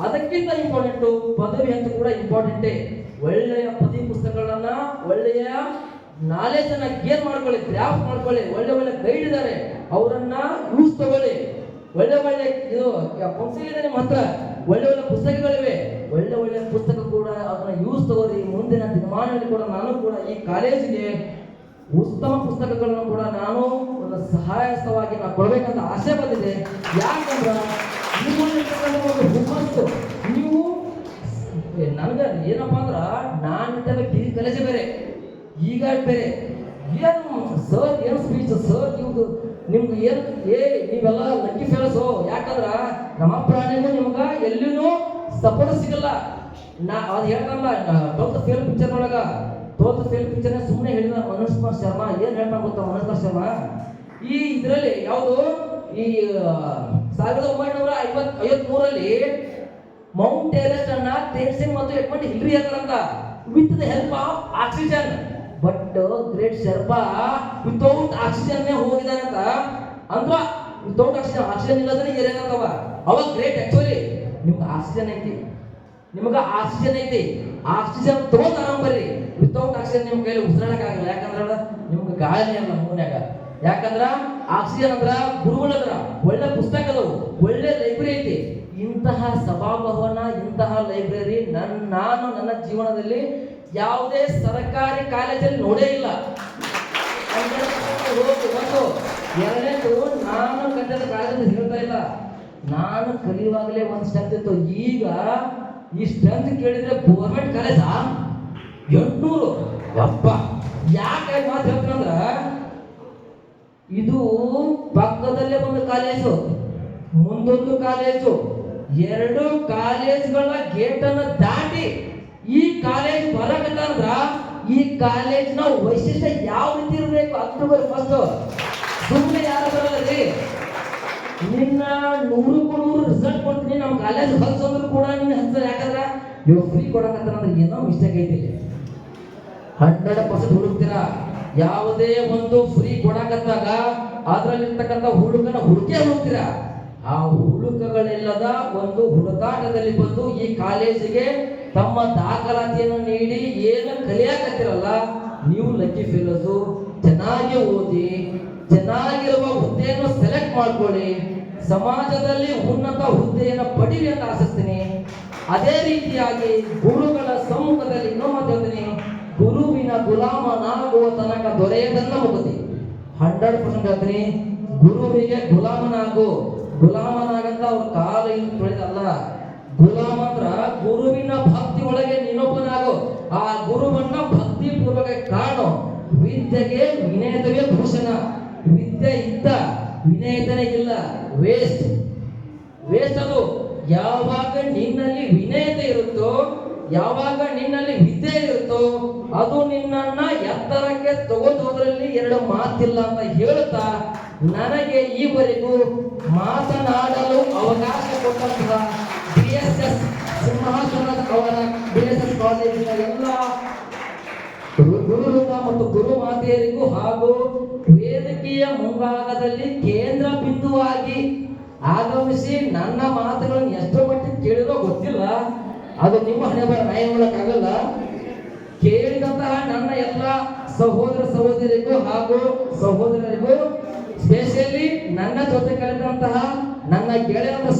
ಅದಕ್ಕಿಂತ ಇಂಪಾರ್ಟೆಂಟು ಪದವಿ ಅಂತ ಕೂಡ ಇಂಪಾರ್ಟೆಂಟೇ. ಒಳ್ಳೆಯ ಪದವಿ ಪುಸ್ತಕಗಳನ್ನ, ಒಳ್ಳೆಯ ನಾಲೆಜ್ ಅನ್ನ ಗೇನ್ ಮಾಡ್ಕೊಳ್ಳಿ, ಗ್ರಾಫ್ ಮಾಡ್ಕೊಳ್ಳಿ. ಒಳ್ಳೆ ಒಳ್ಳೆ ಗೈಡ್ ಇದ್ದಾರೆ, ಅವರನ್ನ ಯೂಸ್ ತಗೊಳ್ಳಿ. ಒಳ್ಳೆ ಒಳ್ಳೆ ಇದು ಕೌನ್ಸಿಲ್ ಇದೆ ನಿಮ್ಮ ಹತ್ರ, ಒಳ್ಳೆ ಒಳ್ಳೆ ಪುಸ್ತಕಗಳಿವೆ, ಒಳ್ಳೆ ಒಳ್ಳೆ ಪುಸ್ತಕ ಕೂಡ ಅದನ್ನ ಯೂಸ್ ತಗೋರಿ. ಮುಂದಿನ ದಿನಮಾನದಲ್ಲಿ ಕೂಡ ನಾನು ಕೂಡ ಈ ಕಾಲೇಜಿಗೆ ಉತ್ತಮ ಪುಸ್ತಕಗಳನ್ನು ಕೂಡ ನಾನು ಒಂದು ಸಹಾಯಸ್ಥವಾಗಿ ನಾನು ಕೊಡ್ಬೇಕಂತ ಆಸೆ ಬಂದಿದೆ. ಯಾಕಂದ್ರ ಒಂದು ಹುಮ್ಮಸ್ಸು ನೀವು ನನಗೆ ಏನಪ್ಪಾ ಅಂದ್ರ, ನಾನಿದ್ದಾಗ ಡಿಗ್ರಿ ಕಾಲೇಜೇ ಬೇರೆ, ಈಗ ಬೇರೆ. ಏನು ಸರ್ ಏನು ಸ್ಪೀಚ್ ಸರ್, ನೀವು ನಿಮ್ಗೆ ಏನು ನೀವೆಲ್ಲ ಲಕ್ಕಿ ಫೇಲಸು. ಯಾಕಂದ್ರ ನಮ್ಮ ಪ್ರಾಣಿಗೂ ನಿಮ್ಗ ಎಲ್ಲಿನೂ ಸಪೋರ್ಟ್ ಸಿಗಲ್ಲ. ಅದು ಹೇಳ್ತಾರಲ್ಲ 12th ಫೇಲ್ ಪಿಕ್ಚರ್ ಒಳಗ, 12th ಫೇಲ್ ಪಿಕ್ಚರ್ ಸುಮ್ಮನೆ ಹೇಳಿದ ಮನೋಜ್ ಕುಮಾರ್ ಶರ್ಮಾ ಏನ್ ಹೇಳ್ತಾ ಗೊತ್ತಾ? ಮನೋಜ್ ಕುಮಾರ್ ಶರ್ಮಾ ಈ ಇದರಲ್ಲಿ ಯಾವುದು ಈ 1953ರಲ್ಲಿ ಮೌಂಟ್ ಎವರೆಸ್ಟ್ ಅನ್ನ ತೇನ್ಸಿಂಗ್ ಮತ್ತು ಎಡ್ಮಂಡ್ ಹಿಲ್ರಿ ಹೇಳ್ತಾರಂತ, with the help of oxygen. But great Sharma without oxygen ಹೋಗಿದಾನಂತ. ಅಂದ್ರ ವಿತೌಟ್ ಆಕ್ಸಿಜನ್ ಇಲ್ಲದ್ರೆ ಏನೇನಂತವ ಅವಾಗ ಗ್ರೇಟ್. ಆಕ್ಚುಲಿ ನಿಮ್ಗೆ ಆಕ್ಸಿಜನ್ ಐತಿ, ಆಕ್ಸಿಜನ್ ತಗೊಂಡ್ ಆರಾಮ್ ಬರ್ರಿ. ವಿತೌಟ್ ಆಕ್ಸಿಜನ್ ನಿಮ್ ಕೈಲಿ ಉಸಿರಾಡಕ್ ಆಗಲ್ಲ. ಯಾಕಂದ್ರ ನಿಮ್ಗೆ ಗಾಳಿ ಅಲ್ಲ ಮೂನ್ಯಾಗ. ಯಾಕಂದ್ರ ಆಕ್ಸಿಜನ್ ಅಂದ್ರ ಗುರುಗಳದ್ರ, ಒಳ್ಳೆ ಪುಸ್ತಕ ಅದಾವು, ಒಳ್ಳೆ ಲೈಬ್ರರಿ ಐತಿ. ಇಂತಹ ಸಭಾಭವನ, ಇಂತಹ ಲೈಬ್ರರಿ ನಾನು ನನ್ನ ಜೀವನದಲ್ಲಿ ಯಾವುದೇ ಸರ್ಕಾರಿ ಕಾಲೇಜಲ್ಲಿ ನೋಡೇ ಇಲ್ಲ. ಎರಡನೇದು, ನಾನು ಕನ್ನಡ ಕಾಲೇಜಲ್ಲಿ ಹೇಳ್ತಾ ಇಲ್ಲ, ನಾನು ಕಲಿಯುವಾಗಲೇ ಒಂದು ಸ್ಟ್ರೆಂತ್ ಇತ್ತು. ಈಗ ಈ ಸ್ಟ್ರೆಂತ್ ಕೇಳಿದ್ರೆ ಗೌರ್ಮೆಂಟ್ ಕಾಲೇಜ್ 800. ಅಪ್ಪ ಯಾಕೆ ಮಾತು ಹೇಳ್ತೀನಂದ್ರ, ಇದು ಪಕ್ಕದಲ್ಲೇ ಒಂದು ಕಾಲೇಜು, ಮುಂದೊಂದು ಕಾಲೇಜು, 2 ಕಾಲೇಜ್ಗಳ ಗೇಟ್ ಅನ್ನು ದಾಟಿ ಈ ಕಾಲೇಜ್ ಬರಕಂದ್ರ ಈ ಕಾಲೇಜ್ನ ವೈಶಿಷ್ಟ್ಯ ಯಾವ ರೀತಿ ಇರಬೇಕು? ಅಕ್ಟೋಬರ್ 1 ಸುಮ್ಮನೆ ಯಾರು ಬರಲ್ಲ ರೀ. ನಿನ್ನ 100 ರಿಸಲ್ಟ್ ಕೊಡ್ತೀನಿ, ನಮ್ಮ ಕಾಲೇಜ್ ಹಚ್ಚೋದ್ರು ಕೂಡ ನಿನ್ನ ಹಚ್ಚ. ಯಾಕಂದ್ರೆ ಇವಾಗ ಫ್ರೀ ಕೊಡಕತ್ತಾರಂದ್ರೆ ಏನೋ ಮಿಸ್ಟೇಕ್ ಐತಿ. 100% ಹುಡುಕ್ತೀರಾ. ಯಾವುದೇ ಒಂದು ಫ್ರೀ ಕೊಡಕತ್ತಾಗ ಅದರಲ್ಲಿರ್ತಕ್ಕಂಥ ಹುಡುಕೇ ಹುಡುಕ್ತೀರಾ. ಆ ಹುಡುಕಗಳಿಲ್ಲದ ಒಂದು ಹುಡುಕಾಟದಲ್ಲಿ ಬಂದು ಈ ಕಾಲೇಜಿಗೆ ತಮ್ಮ ದಾಖಲಾತಿಯನ್ನು ನೀಡಿ ಏನು ಕಲಿಯಾಕತ್ತಿರಲ್ಲ, ನೀವು ಲಕ್ಕಿ ಫೆಲೋಸು. ಚೆನ್ನಾಗಿ ಓದಿ, ಚೆನ್ನಾಗಿರುವ ಹುದ್ದೆಯನ್ನು ಸೆಲೆಕ್ಟ್ ಮಾಡ್ಕೊಳ್ಳಿ, ಸಮಾಜದಲ್ಲಿ ಉನ್ನತ ಹುದ್ದೆಯನ್ನು ಪಡೀರಿ ಅಂತ ಆಶಿಸ್ತೀನಿ. ಅದೇ ರೀತಿಯಾಗಿ ಗುರುಗಳ ಸಮ್ಮುಖದಲ್ಲಿ ಇನ್ನೊಮ್ಮೆ ಹೇಳ್ತೀನಿ, ಗುರುವಿನ ಗುಲಾಮನಾಗುವ ತನಕ ದೊರೆಯದನ್ನ ಮುಗತಿ. 100% ಹೇಳ್ತೀನಿ, ಗುರುವಿಗೆ ಗುಲಾಮನಾಗಂತ ಅವ್ರ ಕಾಲ ಇಲ್ಲಿ ತೊಳೆದಲ್ಲ. ಗುಲಾಮ ಅಂದ್ರ ಗುರುವಿನ ಭಕ್ತಿ ಒಳಗೆ ನೀನೊಬ್ಬನಾಗು. ಆ ಗುರುವನ್ನ ಭಕ್ತಿ ಪೂರ್ವಕ ಕಾಣು. ವಿದ್ಯೆಗೆ ವಿನಯತವೇ ಭೂಷಣ. ವಿದ್ಯೆ ಇದ್ದ ವಿನಯತನೇ ಇಲ್ಲ, ವೇಸ್ಟ್ ಅದು. ಯಾವಾಗ ನಿನ್ನಲ್ಲಿ ವಿನಯತೆ ಇರುತ್ತೋ, ಯಾವಾಗ ನಿನ್ನಲ್ಲಿ ವಿದ್ಯೆ ಇರುತ್ತೋ, ಅದು ನಿನ್ನನ್ನ ಎತ್ತರಕ್ಕೆ ತಗೊಂಡೋದ್ರಲ್ಲಿ ಎರಡು ಮಾತಿಲ್ಲ ಅಂತ ಹೇಳ್ತಾ, ನನಗೆ ಈವರೆಗೂ ಮಾತನಾಡಲು ಅವಕಾಶ ಕೊಟ್ಟಂತಹ BSS ಸಿಂಹಾಸನದ ಅವರ BSS ಕಾಲೇಜಿನ ಎಲ್ಲ ಗುರುವೃಂದ ಮತ್ತು ಗುರು ಮಾತೆಯರಿಗೂ ಹಾಗೂ ವೇದಿಕೆಯ ಮುಂಭಾಗದಲ್ಲಿ ಕೇಂದ್ರ ಬಿಂದುವಾಗಿ ಆಗಮಿಸಿ ನನ್ನ ಮಾತುಗಳನ್ನು ಎಷ್ಟೋ ಮಟ್ಟಿಗೆ ಕೇಳಿರೋ ಗೊತ್ತಿಲ್ಲ, ಅದು ನಿಮ್ಮ ಹಣೆ ಬರ, ನಯ ಮಾಡಕ್ಕಾಗಲ್ಲ. ಕೇಳಿದಂತಹ ನನ್ನ ಎಲ್ಲ ಸಹೋದರ ಸಹೋದರಿಗೂ ಹಾಗೂ ಸಹೋದರರಿಗೂ, ಸ್ಪೆಷಲಿ ನನ್ನ ಜೊತೆ ಕಲಿತಂತಹ ನನ್ನ ಗೆಳೆಯರ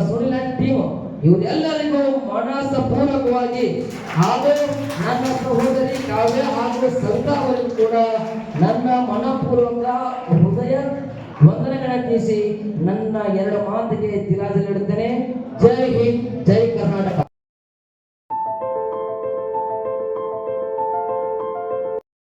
ಸುನಿಲ್ ಟೀಮ್, ಇವರೆಲ್ಲರಿಗೂ ಮನಸ್ಪೂರ್ವಕವಾಗಿ ಹಾಗೂ ನನ್ನ ಸಹೋದರಿ ಕಾವ್ಯ ಹಾಗೂ ಸವಿತಾ ಅವರಿಗೂ ಕೂಡ ನನ್ನ ಮನಪೂರ್ವಕ ಹೃದಯ ವಂದನೆಗಳನ್ನು ತಿಳಿಸಿ ನನ್ನ ಎರಡು ಮಾತಿಗೆ ತಿರಾಜಲ್ಲಿಡುತ್ತೇನೆ. ಜೈ ಹಿಂದ್, ಜೈ